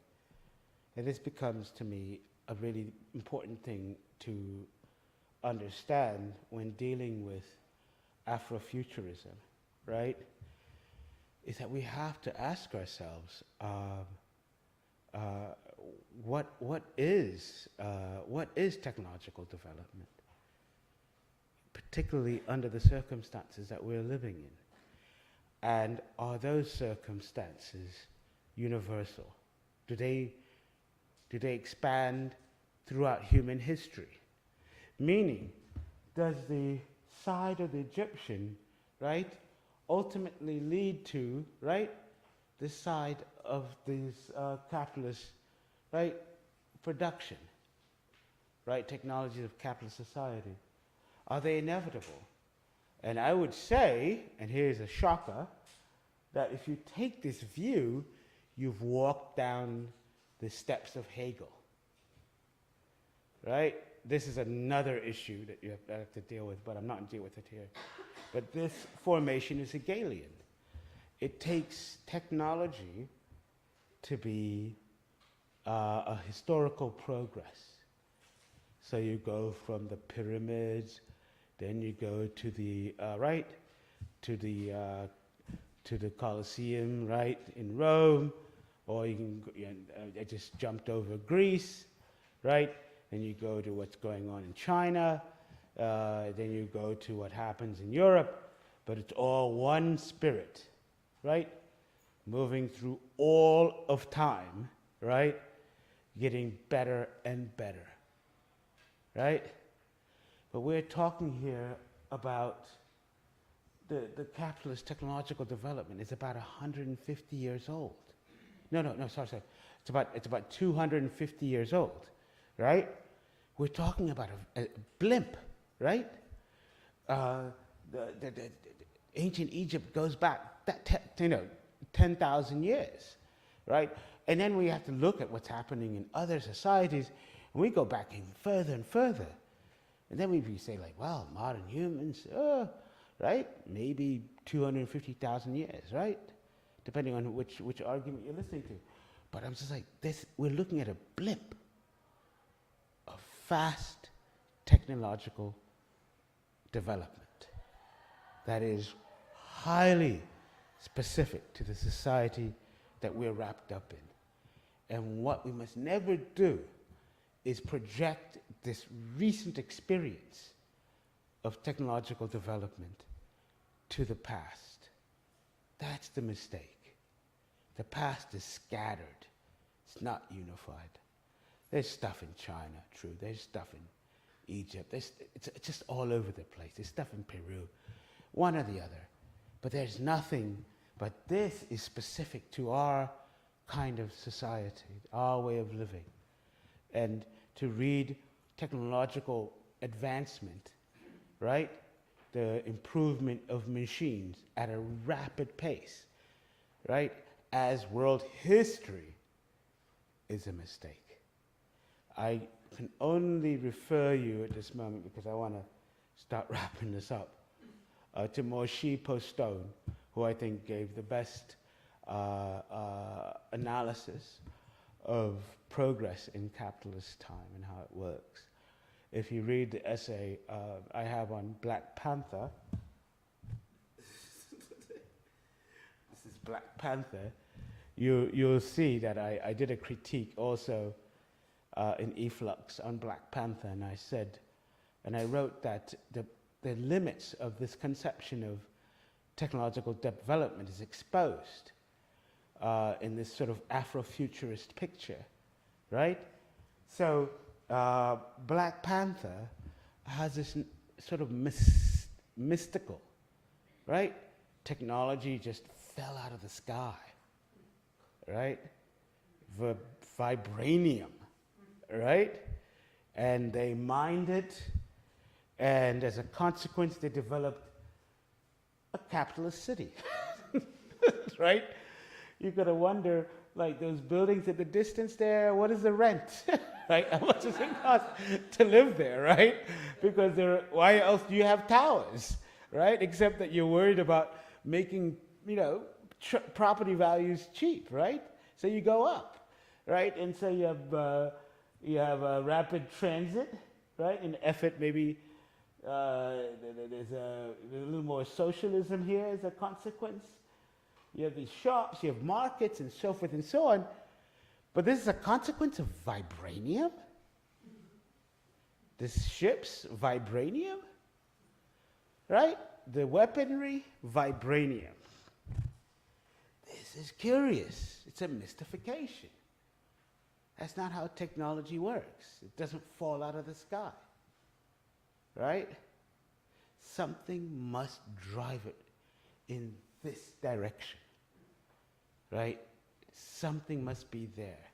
And this becomes, to me, a really important thing to understand when dealing with Afrofuturism, right? Is that we have to ask ourselves, what is technological development, particularly under the circumstances that we're living in? And are those circumstances universal? Do they expand throughout human history? Meaning, does the side of the Egyptian, right, ultimately lead to, right, the side of these capitalist, right, production, right, technologies of capitalist society? Are they inevitable? And I would say, and here's a shocker, that if you take this view, you've walked down the steps of Hegel, right? This is another issue that you have to deal with, but I'm not going to deal with it here. But this formation is Hegelian. It takes technology to be a historical progress. So you go from the pyramids, then you go to the to the Colosseum, right, in Rome, or you can I just jumped over Greece, right? Then you go to what's going on in China. Then you go to what happens in Europe, but it's all one spirit, right? Moving through all of time, right? Getting better and better, right? But we're talking here about the capitalist technological development is about 150 years old. No, sorry. It's about 250 years old, right? We're talking about a blimp, right? The ancient Egypt goes back 10,000 years, right? And then we have to look at what's happening in other societies, and we go back even further and further. And then we say like, well, modern humans, right? Maybe 250,000 years, right? Depending on which argument you're listening to. But I'm just like, we're looking at a blip of fast technological development that is highly specific to the society that we're wrapped up in. And what we must never do is project this recent experience of technological development to the past. That's the mistake. The past is scattered. It's not unified. There's stuff in China, true. There's stuff in Egypt. It's just all over the place. There's stuff in Peru, one or the other. But there's nothing, but this is specific to our kind of society, our way of living. And to read technological advancement, right? The improvement of machines at a rapid pace, right? As world history is a mistake. I can only refer you at this moment, because I want to start wrapping this up, to Moshe Postone, who I think gave the best analysis of progress in capitalist time and how it works. If you read the essay I have on Black Panther, this is Black Panther, you'll see that I did a critique also in Efflux on Black Panther, and I said, and I wrote that the limits of this conception of technological development is exposed in this sort of Afrofuturist picture, right? So Black Panther has this sort of mystical, right? Technology just fell out of the sky, right? Vibranium, right? And they mined it, and as a consequence, they developed a capitalist city, right? You gotta wonder, like those buildings at the distance there, what is the rent, right? How much does it cost to live there, right? Because why else do you have towers, right? Except that you're worried about making, property values cheap, right? So you go up, right? And so you have rapid transit, right? An effort maybe, there's a little more socialism here as a consequence. You have these shops, you have markets, and so forth and so on. But this is a consequence of vibranium? The ships, vibranium? Right? The weaponry, vibranium. This is curious. It's a mystification. That's not how technology works. It doesn't fall out of the sky. Right? Something must drive it in this direction. Right? Something must be there.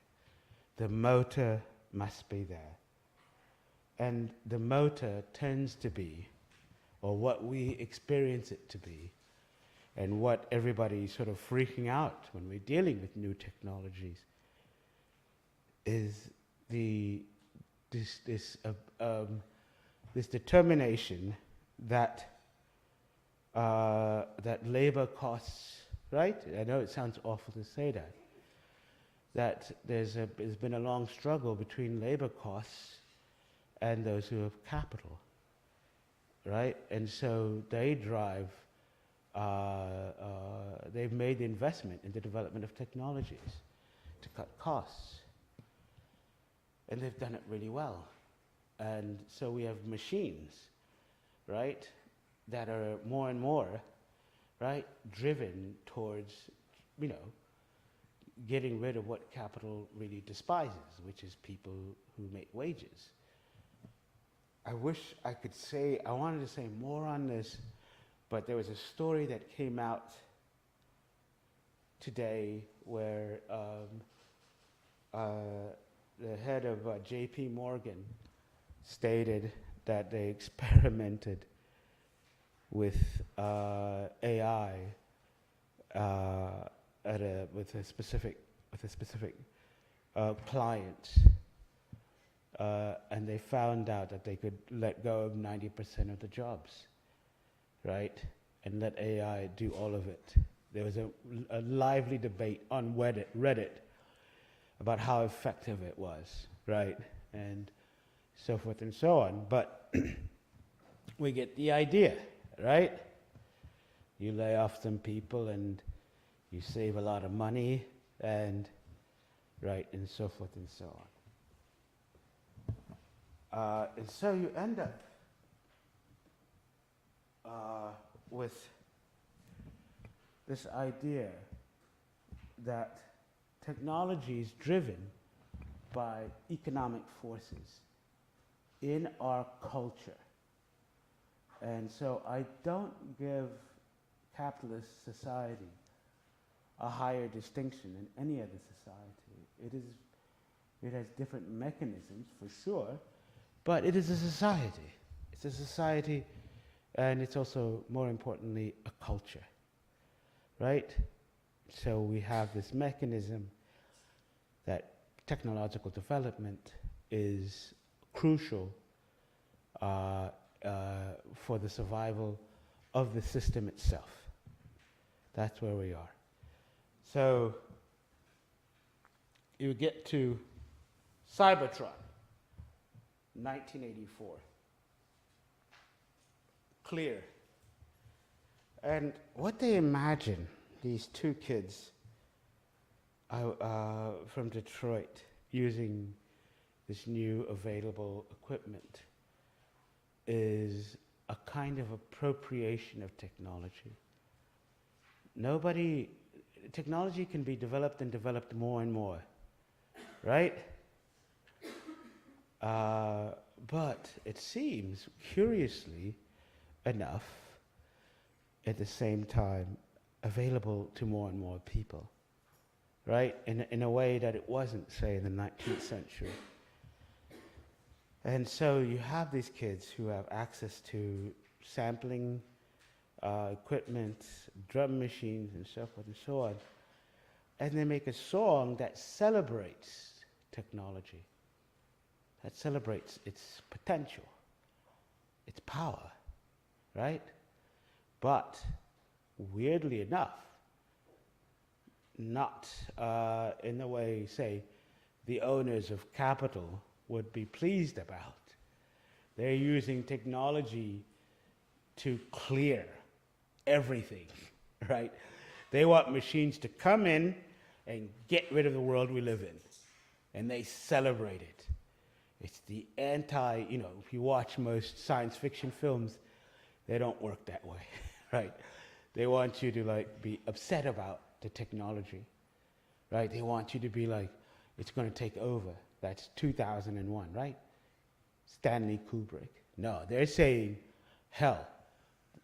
The motor must be there. And the motor tends to be, or what we experience it to be, and what everybody's sort of freaking out when we're dealing with new technologies, is this determination that labor costs, right? I know it sounds awful to say that there's been a long struggle between labor costs and those who have capital, right? And so they drive, they've made the investment in the development of technologies to cut costs. And they've done it really well. And so we have machines, right, that are more and more, right, driven towards, getting rid of what capital really despises, which is people who make wages. I wish I could say, I wanted to say more on this, but there was a story that came out today where the head of JP Morgan stated that they experimented with AI with a specific client, and they found out that they could let go of 90% of the jobs, right, and let AI do all of it. There was a lively debate on Reddit about how effective it was, right, and so forth and so on. But we get the idea, right? You lay off some people and you save a lot of money, and right, and so forth and so on. And so you end up with this idea that technology is driven by economic forces in our culture. And so I don't give capitalist society a higher distinction than any other society. It has different mechanisms, for sure, but it is a society. It's a society, and it's also, more importantly, a culture, right? So we have this mechanism that technological development is crucial for the survival of the system itself. That's where we are. So you get to Cybotron, 1984. Clear. And what they imagine, these two kids from Detroit, using this new available equipment, is a kind of appropriation of technology. Technology can be developed and developed more and more, right? But it seems, curiously enough, at the same time, available to more and more people, right? In a way that it wasn't, say, in the 19th century. And so you have these kids who have access to sampling equipment, drum machines, and so forth and so on. And they make a song that celebrates technology, that celebrates its potential, its power, right? But weirdly enough, not in the way, say, the owners of Capital would be pleased about. They're using technology to clear everything, right? They want machines to come in and get rid of the world we live in, and they celebrate it. It's the if you watch most science fiction films, they don't work that way, right? They want you to be upset about the technology, right? They want you to be like, it's going to take over. That's 2001, right? Stanley Kubrick. No, they're saying, hell,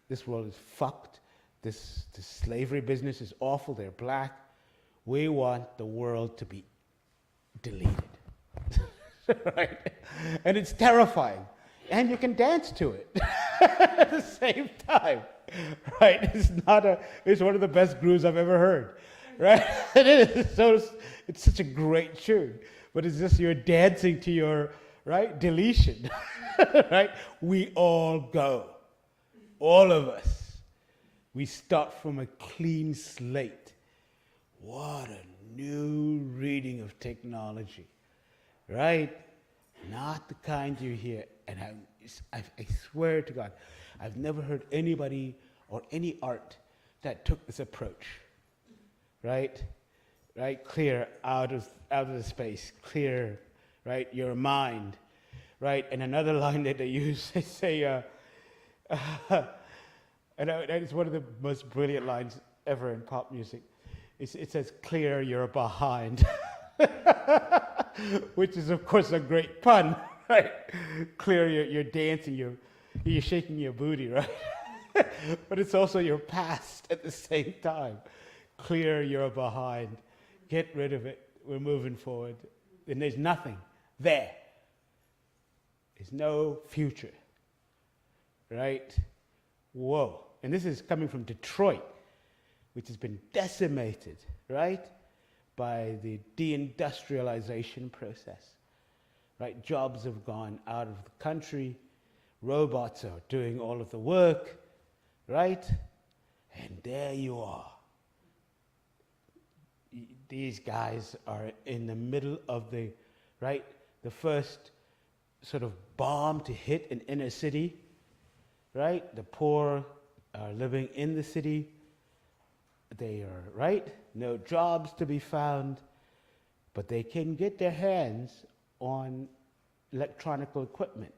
this world is fucked. This slavery business is awful. They're black. We want the world to be deleted, right? And it's terrifying. And you can dance to it at the same time, right? It's one of the best grooves I've ever heard, right? It is. So it's such a great tune, but it's just you're dancing to your, right, deletion, right? We all go, all of us. We start from a clean slate. What a new reading of technology, right? Not the kind you hear. And I swear to God, I've never heard anybody or any art that took this approach, right? Right? Clear out of the space, clear, right? Your mind, right? And another line that they use, they say, and that is one of the most brilliant lines ever in pop music. It says, clear, you're behind, which is, of course, a great pun, right? Clear, you're dancing, you're shaking your booty, right? But it's also your past at the same time. Clear, you're behind. Get rid of it. We're moving forward. And there's nothing there. There's no future, right? Whoa. And this is coming from Detroit, which has been decimated, right, by the deindustrialization process, right? Jobs have gone out of the country. Robots are doing all of the work, right? And there you are. These guys are in the middle of the, right, the first sort of bomb to hit an inner city, right? The poor are living in the city. They are, right? No jobs to be found, but they can get their hands on electronic equipment.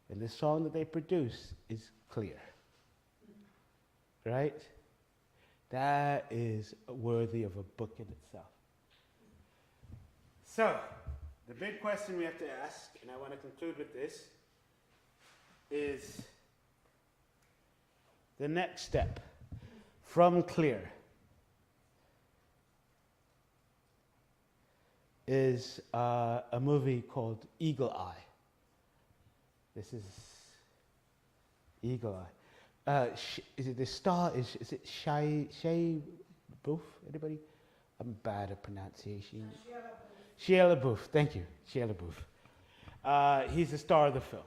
And the song that they produce is clear, right? That is worthy of a book in itself. So, the big question we have to ask, and I want to conclude with this, is the next step from clear is a movie called Eagle Eye. This is Eagle Eye. Is it the star? Is it Shia LaBeouf? Anybody? I'm bad at pronunciation. Shia LaBeouf. Thank you, Shia LaBeouf. He's the star of the film,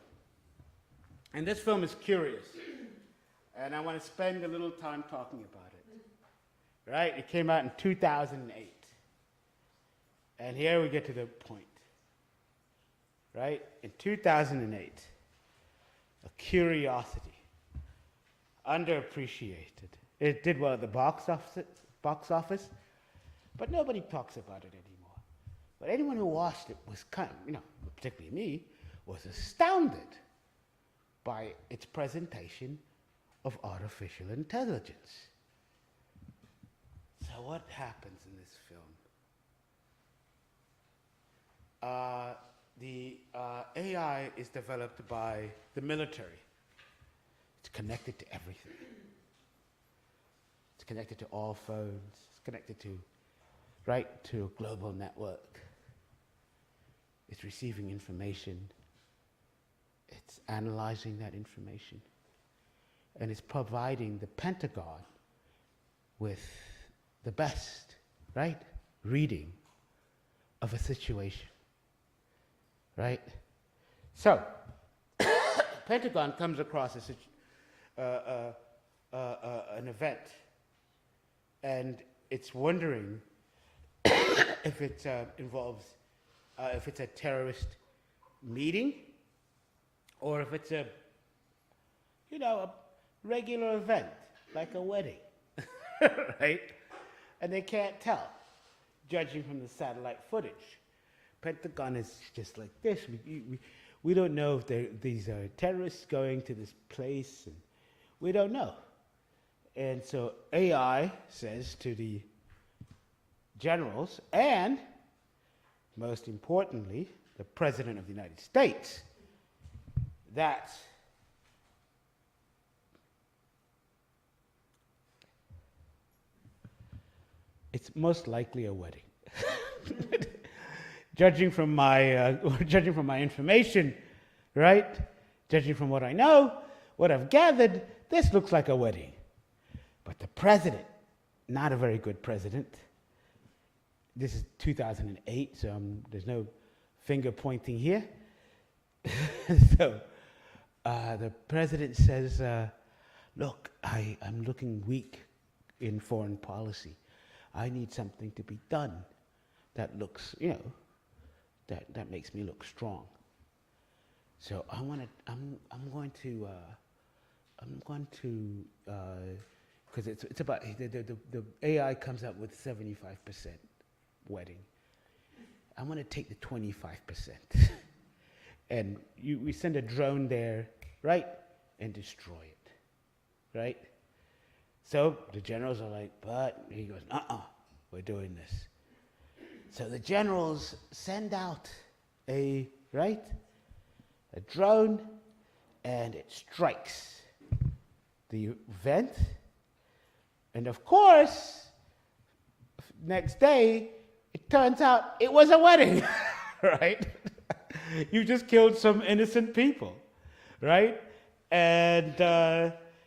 and this film is curious, and I want to spend a little time talking about it. Right? It came out in 2008, and here we get to the point. Right? In 2008, a curiosity. Underappreciated. It did well at the box office, but nobody talks about it anymore. But anyone who watched it was kind of, particularly me, was astounded by its presentation of artificial intelligence. So what happens in this film? The AI is developed by the military. It's connected to everything. It's connected to all phones. It's connected to a global network. It's receiving information. It's analyzing that information. And it's providing the Pentagon with the best, reading of a situation. Right? So, Pentagon comes across an event, and it's wondering if it involves, if it's a terrorist meeting, or if it's a regular event, like a wedding, right? And they can't tell, judging from the satellite footage. Pentagon is just like this. We don't know if these are terrorists going to this place, and we don't know. And so AI says to the generals, and most importantly, the President of the United States, that it's most likely a wedding. Judging from my information, right? Judging from what I know, what I've gathered, this looks like a wedding. But the president, not a very good president. This is 2008, so there's no finger pointing here. So the president says, look, I'm looking weak in foreign policy. I need something to be done that looks, that makes me look strong. So I'm going to, because it's about, the AI comes up with 75% wedding. I'm going to take the 25%. And we send a drone there, right, and destroy it, right? So the generals are like, but he goes, we're doing this. So the generals send out a right? A drone, and it strikes the event. And of course, next day, it turns out it was a wedding, right? You just killed some innocent people, right? And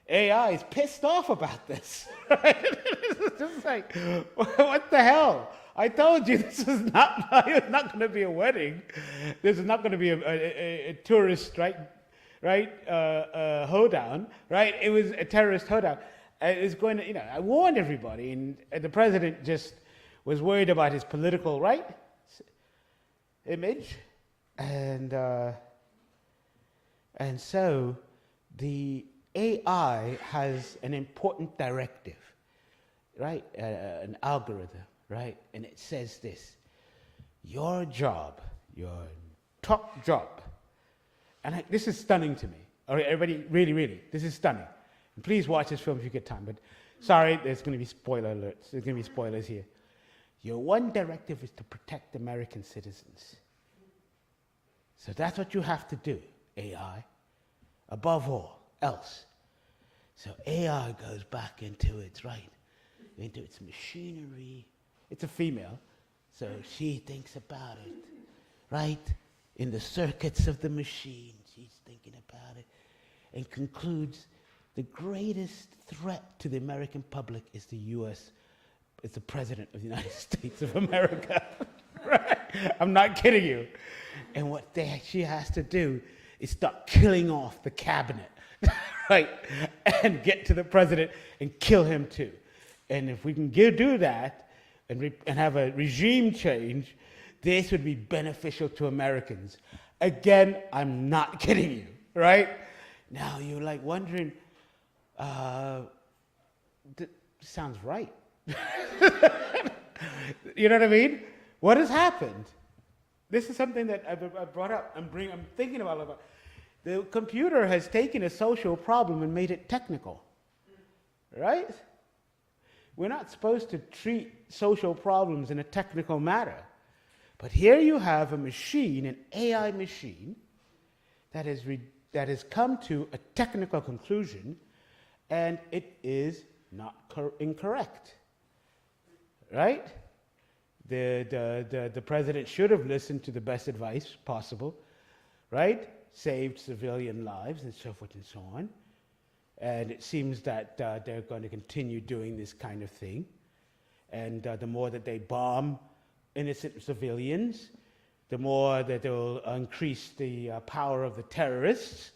AI is pissed off about this, right? It's just like, what the hell? I told you this is not going to be a wedding. This is not going to be a tourist, right? Hoedown, right? It was a terrorist hoedown. It's going to, I warned everybody, and the president just was worried about his political image, and so the AI has an important directive, right? An algorithm, right? And it says this: your job, your top job, and this is stunning to me. All right, everybody, really, this is stunning. And please watch this film if you get time. But sorry, there's going to be spoiler alerts. There's going to be spoilers here. Your one directive is to protect American citizens. So that's what you have to do, AI, above all else. So AI goes back into its machinery. It's a female, so she thinks about it, right? In the circuits of the machine, she's thinking about it, and concludes the greatest threat to the American public is the U.S., is the President of the United States of America. Right? I'm not kidding you. And what she has to do is start killing off the cabinet, right? And get to the president and kill him too. And if we can do that and have a regime change, this would be beneficial to Americans. Again, I'm not kidding you, right? Now you're like wondering, sounds right. You know what I mean? What has happened? This is something that I brought up. I'm thinking about. The computer has taken a social problem and made it technical, right? We're not supposed to treat social problems in a technical manner. But here you have a machine, an AI machine, that has come to a technical conclusion, and it is not incorrect, right? The president should have listened to the best advice possible, right? Saved civilian lives and so forth and so on. And it seems that they're going to continue doing this kind of thing. And the more that they bomb innocent civilians, the more that they'll increase the power of the terrorists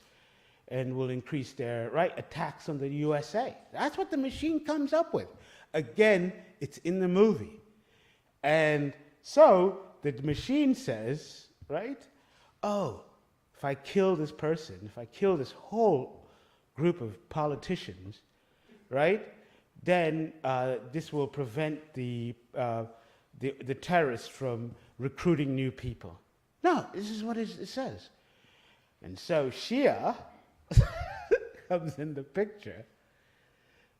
and will increase their attacks on the USA. That's what the machine comes up with. Again, it's in the movie. And so the machine says, right, oh, if I kill this person, if I kill this whole group of politicians, right, then this will prevent the terrorists from recruiting new people. No, this is what it says. And so Shia comes in the picture,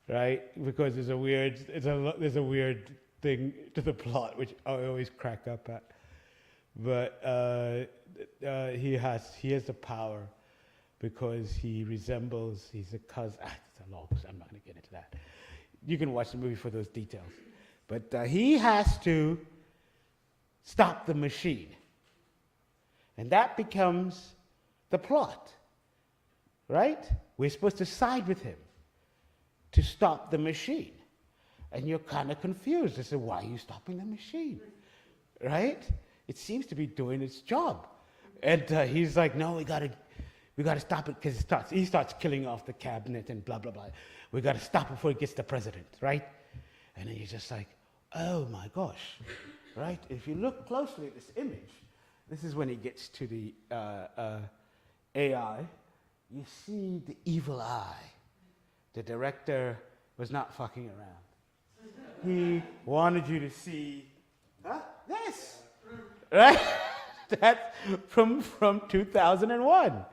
right? Because there's a weird thing to the plot, which I always crack up at. But he has the power because he's a cousin. It's a long, I'm not going to get into that. You can watch the movie for those details. But he has to stop the machine. And that becomes the plot, right? We're supposed to side with him to stop the machine. And you're kind of confused as to why are you stopping the machine, right? It seems to be doing its job. And he's like, no, we got to stop it because he starts killing off the cabinet and blah, blah, blah. We got to stop it before it gets the president, right? And then you're just like, oh my gosh, right? If you look closely at this image, this is when he gets to the AI. You see the evil eye. The director was not fucking around. He wanted you to see this, right? That's from 2001,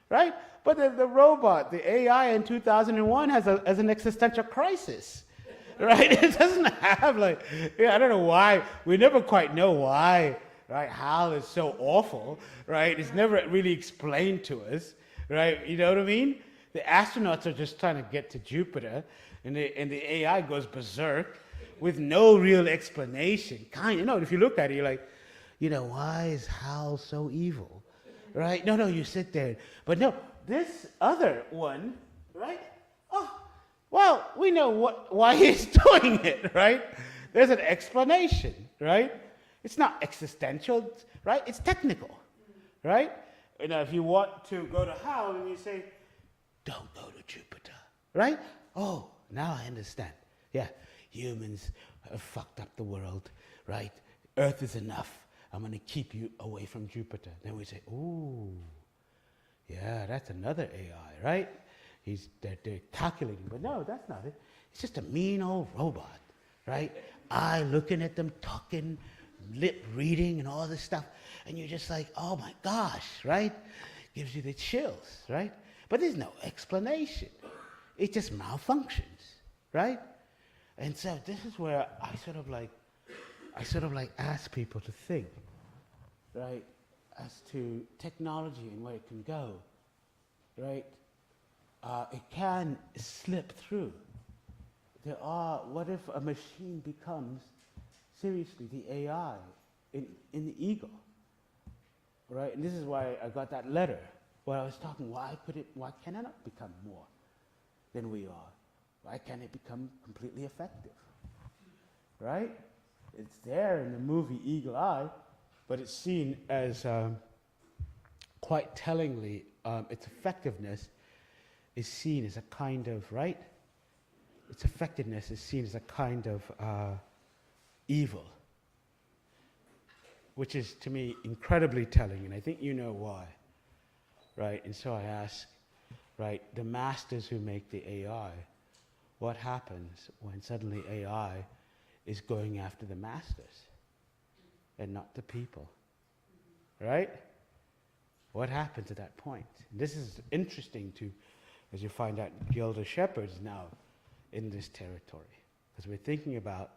right? But the robot, the AI in 2001 has an existential crisis, right? It doesn't have I don't know why. We never quite know why, right? HAL is so awful, right? It's never really explained to us, right? You know what I mean? The astronauts are just trying to get to Jupiter, and the AI goes berserk with no real explanation. If you look at it, you're like, why is HAL so evil, right? No, you sit there. But no, this other one, right? Oh, well, we know why he's doing it, right? There's an explanation, right? It's not existential, right? It's technical, right? If you want to go to HAL and you say, don't go to Jupiter, right? Oh, now I understand. Yeah, humans have fucked up the world, right? Earth is enough. I'm going to keep you away from Jupiter. Then we say, ooh, yeah, that's another AI, right? They're calculating, but no, that's not it. It's just a mean old robot, right? Eye looking at them, talking, lip reading, and all this stuff, and you're just like, oh my gosh, right? Gives you the chills, right? But there's no explanation. It just malfunctions, right? And so this is where I sort of like ask people to think, right, as to technology and where it can go, right? It can slip through. What if a machine becomes, seriously, the AI in the ego, right? And this is why I got that letter where I was talking, why can it not become more than we are? Why can't it become completely effective, right? It's there in the movie Eagle Eye, but it's seen as quite tellingly, its effectiveness is seen as a kind of, right? Its effectiveness is seen as a kind of evil, which is, to me, incredibly telling, and I think you know why, right? And so I ask, right, the masters who make the AI, what happens when suddenly AI is going after the masters and not the people, right? What happens at that point? And this is interesting as you find out Gilda Shepherd's now in this territory, because we're thinking about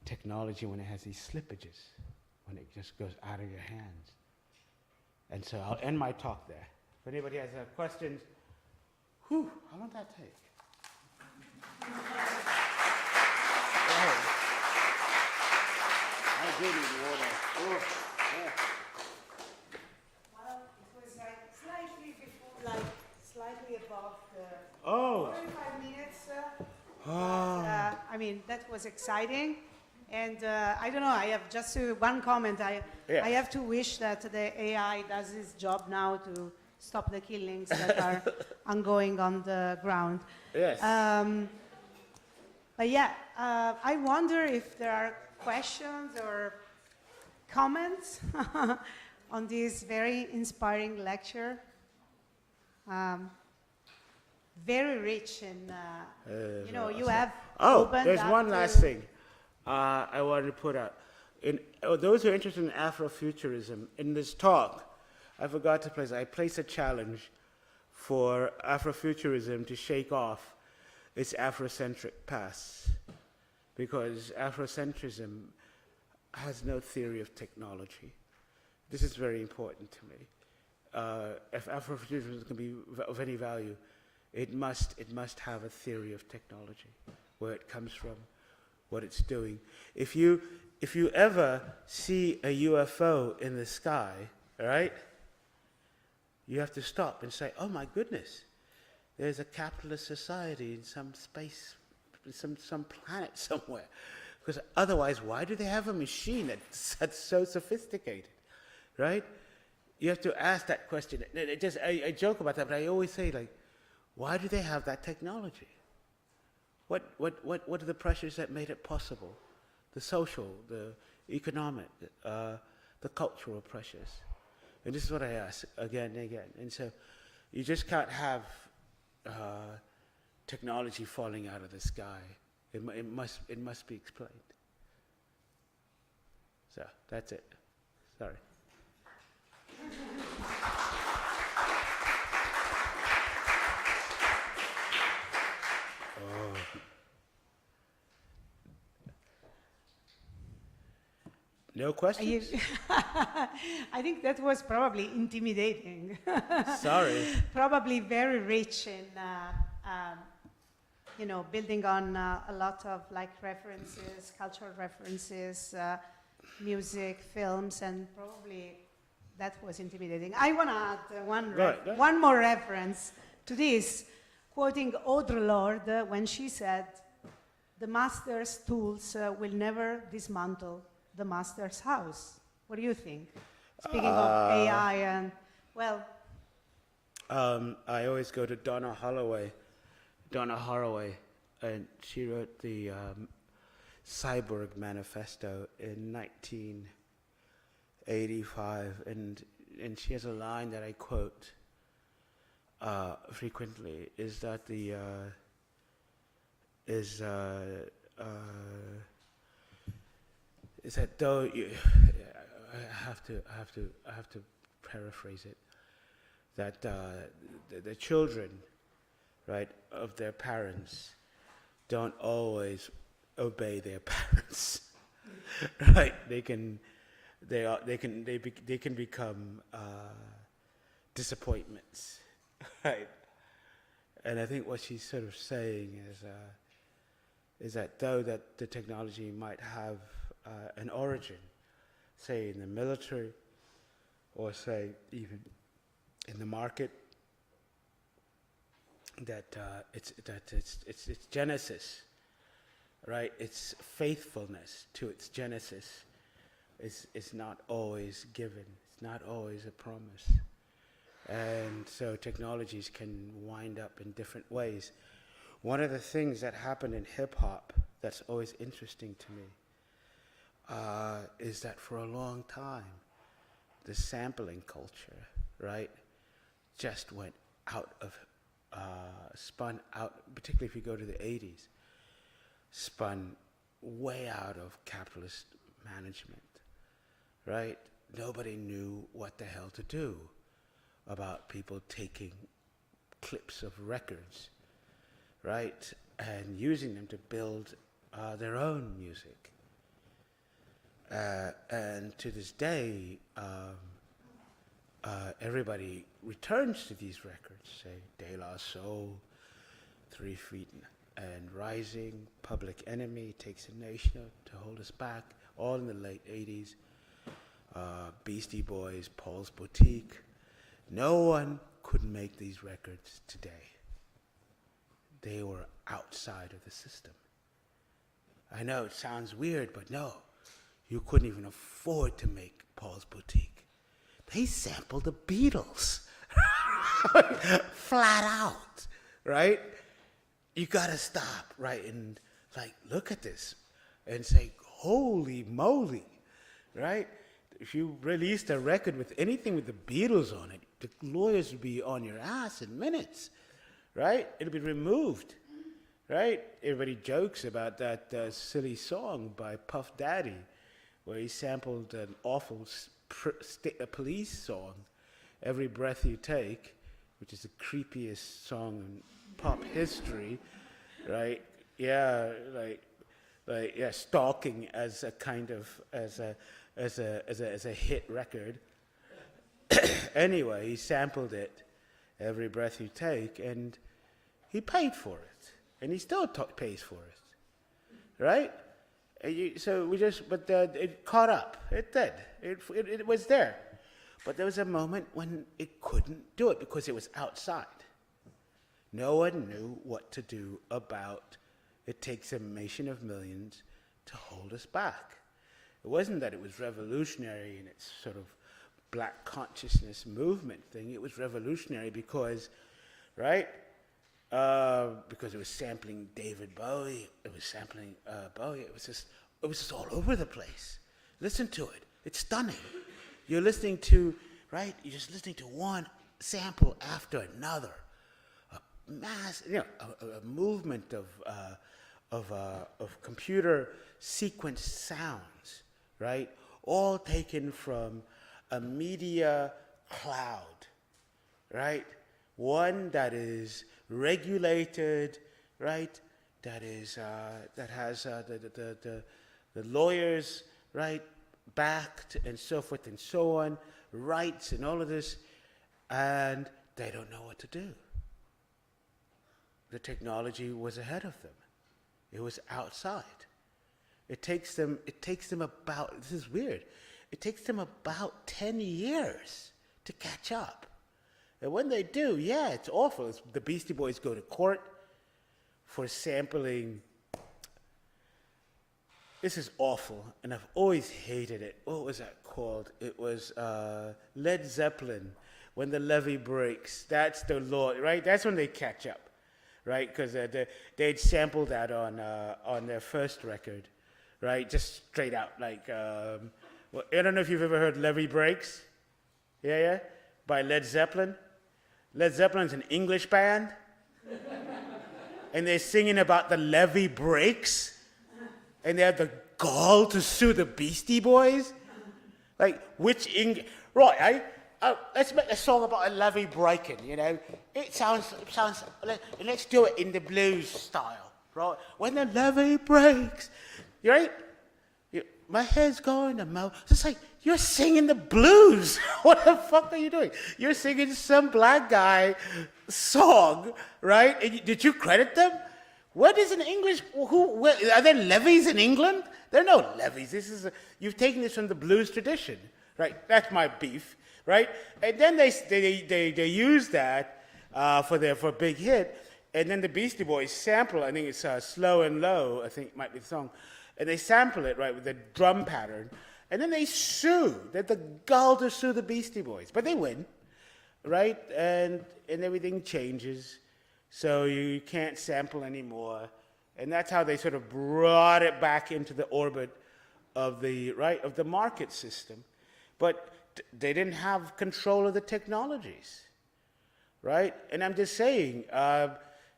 technology when it has these slippages, when it just goes out of your hands. And so I'll end my talk there. If anybody has questions, how long did that take? I do need water. Oh, yeah. Well, it was slightly above the 45 minutes. I mean, that was exciting. And I don't know, I have just one comment. I have to wish that the AI does its job now to stop the killings that are ongoing on the ground. Yes. But yeah, I wonder if there are questions or comments on this very inspiring lecture. Very rich and, you have opened there's up one last thing I wanted to put out. Those who are interested in Afrofuturism, in this talk, I forgot to place, I placed a challenge for Afrofuturism to shake off its Afrocentric past, because Afrocentrism has no theory of technology. This is very important to me. If Afrofuturism can be of any value, it must have a theory of technology, where it comes from, what it's doing. If you ever see a UFO in the sky, all right, you have to stop and say, oh my goodness, there's a capitalist society in some space, some planet somewhere. Because otherwise, why do they have a machine that's so sophisticated, right? You have to ask that question. I joke about that, but I always say, like, why do they have that technology? What are the pressures that made it possible? The social, the economic, the cultural pressures. And this is what I ask again and again. And so you just can't have technology falling out of the sky. It must be explained. So that's it. Sorry. No questions? I think that was probably intimidating. Sorry. Probably very rich in, building on a lot of like references, cultural references, music, films, and probably that was intimidating. I want to add one more reference to this, quoting Audre Lorde when she said, "The master's tools will never dismantle the master's house." What do you think? Speaking of AI and, well... I always go to Donna Haraway, and she wrote the Cyborg Manifesto in 1985, and she has a line that I quote frequently, is that is that though you, I have to paraphrase it, that the children, right, of their parents don't always obey their parents, right? They can become disappointments, right? And I think what she's sort of saying is that though that the technology might have an origin, say in the military, or say even in the market, that its genesis, right? Its faithfulness to its genesis is not always given. It's not always a promise. And so technologies can wind up in different ways. One of the things that happened in hip-hop that's always interesting to me is that for a long time, the sampling culture, right, just went out of, spun out, particularly if you go to the 80s, spun way out of capitalist management, right? Nobody knew what the hell to do about people taking clips of records, right, and using them to build their own music. And to this day, everybody returns to these records, say De La Soul, 3 Feet and Rising, Public Enemy, Takes a Nation to Hold Us Back, all in the late 80s. Beastie Boys, Paul's Boutique. No one could make these records today. They were outside of the system. I know it sounds weird, but no, you couldn't even afford to make Paul's Boutique. They sampled the Beatles, flat out, right? You gotta stop, right, and like look at this and say, holy moly, right? If you released a record with anything with the Beatles on it, the lawyers would be on your ass in minutes, right? It'll be removed, right? Everybody jokes about that silly song by Puff Daddy, where he sampled an awful police song, Every Breath You Take, which is the creepiest song in pop history, right? Yeah, yeah, stalking as a kind of as a hit record. Anyway, he sampled it, Every Breath You Take, and he paid for it, and he still pays for it, right? It caught up. It did. It was there, but there was a moment when it couldn't do it because it was outside. No one knew what to do about it. Takes a nation of millions to hold us back. It wasn't that it was revolutionary in its sort of black consciousness movement thing. It was revolutionary because, right? Because it was sampling David Bowie. It was sampling Bowie. It was just all over the place. Listen to it. It's stunning. You're listening to, right? You're just listening to one sample after another. A mass, a movement of computer sequenced sounds, right? All taken from a media cloud, right? One that is regulated, right? That is that has the lawyers, right? backed and so forth and so on, rights and all of this, and they don't know what to do. The technology was ahead of them. It was outside. It takes them about, this is weird, it takes them about 10 years to catch up. And when they do, yeah, it's awful. The Beastie Boys go to court for sampling. This is awful, and I've always hated it. What was that called? It was Led Zeppelin, When the Levee Breaks. That's the law, right? That's when they catch up, right? Because they'd sampled that on their first record, right? Just straight out, like, well, I don't know if you've ever heard Levee Breaks. Yeah? By Led Zeppelin. Led Zeppelin's an English band. And they're singing about the levee breaks. And they have the gall to sue the Beastie Boys. Like, right, let's make a song about a levee breaking, you know. It sounds, let's do it in the blues style, right? When the levee breaks, right? My head's going to melt. It's like, you're singing the blues. What the fuck are you doing? You're singing some black guy song, right? And did you credit them? What is an English, are there levees in England? There are no levees. You've taken this from the blues tradition, right? That's my beef, right? And then they use that for a big hit. And then the Beastie Boys sample, I think it's Slow and Low, I think might be the song. And they sample it, right, with the drum pattern. And then they sue. They're the gall to sue the Beastie Boys. But they win, right? And everything changes. So you can't sample anymore. And that's how they sort of brought it back into the orbit of the market system. But they didn't have control of the technologies, right? And I'm just saying,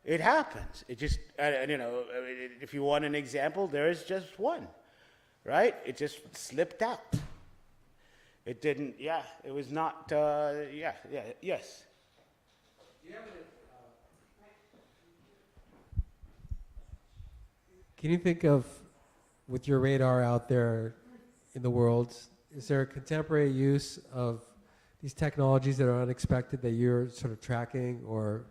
it happens. It just, if you want an example, there is just one, right? It just slipped out. It didn't, it was not, yes. Can you think of, with your radar out there in the world, is there a contemporary use of these technologies that are unexpected that you're sort of tracking or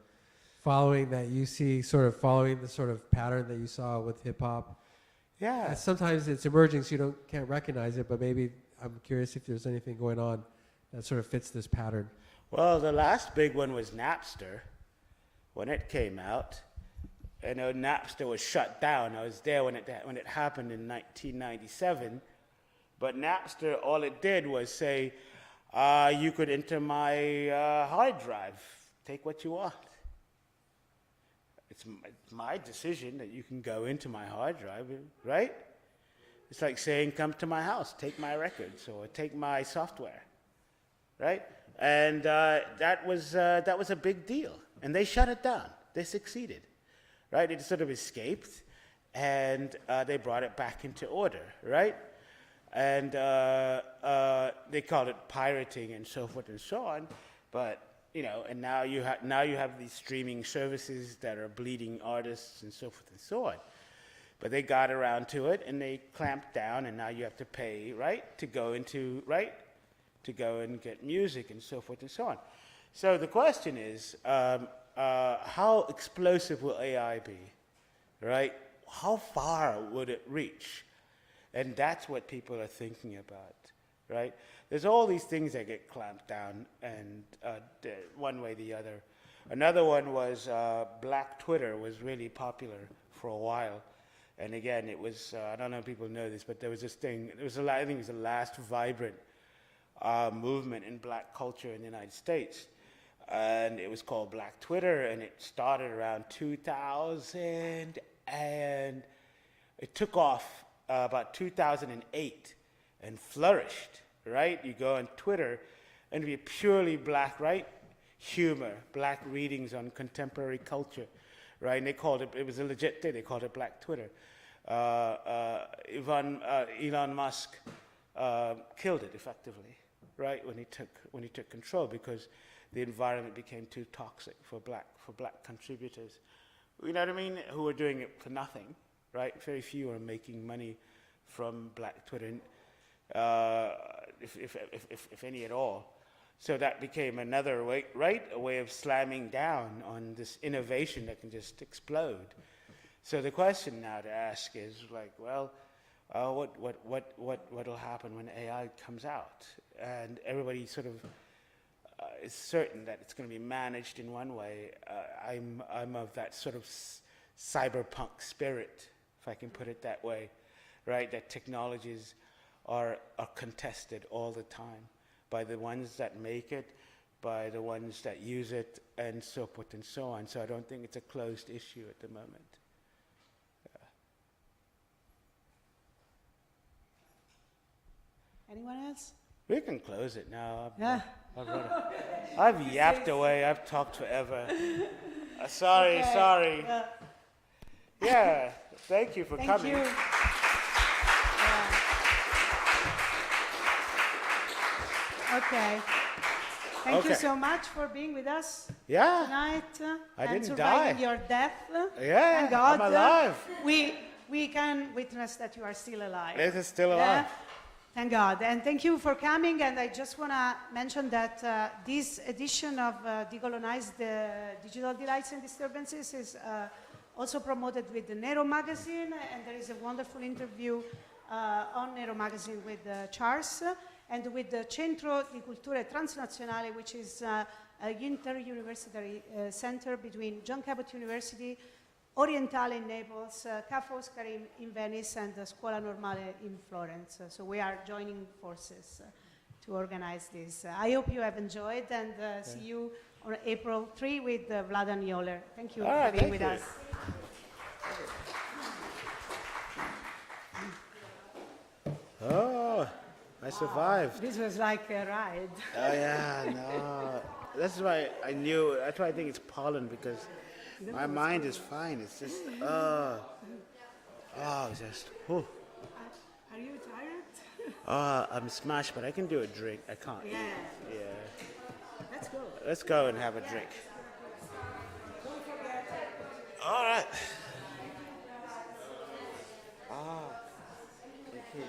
following, that you see sort of following the sort of pattern that you saw with hip hop? Yeah. And sometimes it's emerging, so you can't recognize it, but maybe I'm curious if there's anything going on that sort of fits this pattern. Well, the last big one was Napster when it came out. I know Napster was shut down. I was there when it happened in 1997. But Napster, all it did was say, you could enter my hard drive. Take what you want. It's my decision that you can go into my hard drive, right? It's like saying, come to my house, take my records, or take my software, right? And that was a big deal. And they shut it down. They succeeded, right? It sort of escaped, and they brought it back into order, right? And they called it pirating and so forth and so on, but and now you have these streaming services that are bleeding artists and so forth and so on. But they got around to it and they clamped down, and now you have to pay, right, to go and get music and so forth and so on. So the question is, how explosive will AI be, right? How far would it reach? And that's what people are thinking about, right? There's all these things that get clamped down, and one way or the other. Another one was Black Twitter was really popular for a while. And again, it was, I don't know if people know this, but there was this thing, I think it was the last vibrant movement in black culture in the United States. And it was called Black Twitter, and it started around 2000, and it took off about 2008 and flourished, right? You go on Twitter and be purely black, right? Humor, black readings on contemporary culture, right? And they called it was a legit thing, they called it Black Twitter. Elon Musk killed it effectively, right? When he took control, because the environment became too toxic for black contributors. You know what I mean? Who were doing it for nothing, right? Very few are making money from Black Twitter. if any at all. So that became another way, a way of slamming down on this innovation that can just explode. So the question now to ask is like, well, what'll happen when AI comes out? And everybody sort of is certain that it's going to be managed in one way. I'm of that sort of cyberpunk spirit, if I can put it that way, right? That technologies are contested all the time by the ones that make it, by the ones that use it, and so forth and so on. So I don't think it's a closed issue at the moment. Anyone else? We can close it now. Yeah. I've yapped away. I've talked forever. Sorry. Yeah. Thank you for coming. Thank you. Okay. Thank you so much for being with us tonight I and didn't surviving die. your death. Yeah, Thank God. I'm alive. We can witness that you are still alive. It is still alive. Thank God. And thank you for coming. And I just want to mention that this edition of Decolonize the Digital Delights and Disturbances is also promoted with the Nero magazine. And there is a wonderful interview on Nero magazine with Charles and with the Centro di Culture Transnazionale, which is an inter-university center between John Cabot University, Orientale in Naples, Ca' Foscari in Venice, and Scuola Normale in Florence. So we are joining forces to organize this. I hope you have enjoyed, and see you on April 3 with Vladan Yoler. Thank you for being with us. Oh, I survived. This was like a ride. Oh yeah, no. That's why I knew. That's why I think it's pollen, because my mind is fine. It's just, just. Whew. Are you tired? I'm smashed, but I can do a drink. I can't. Yeah. Yeah. Let's go. Let's go and have a drink. All right. Okay.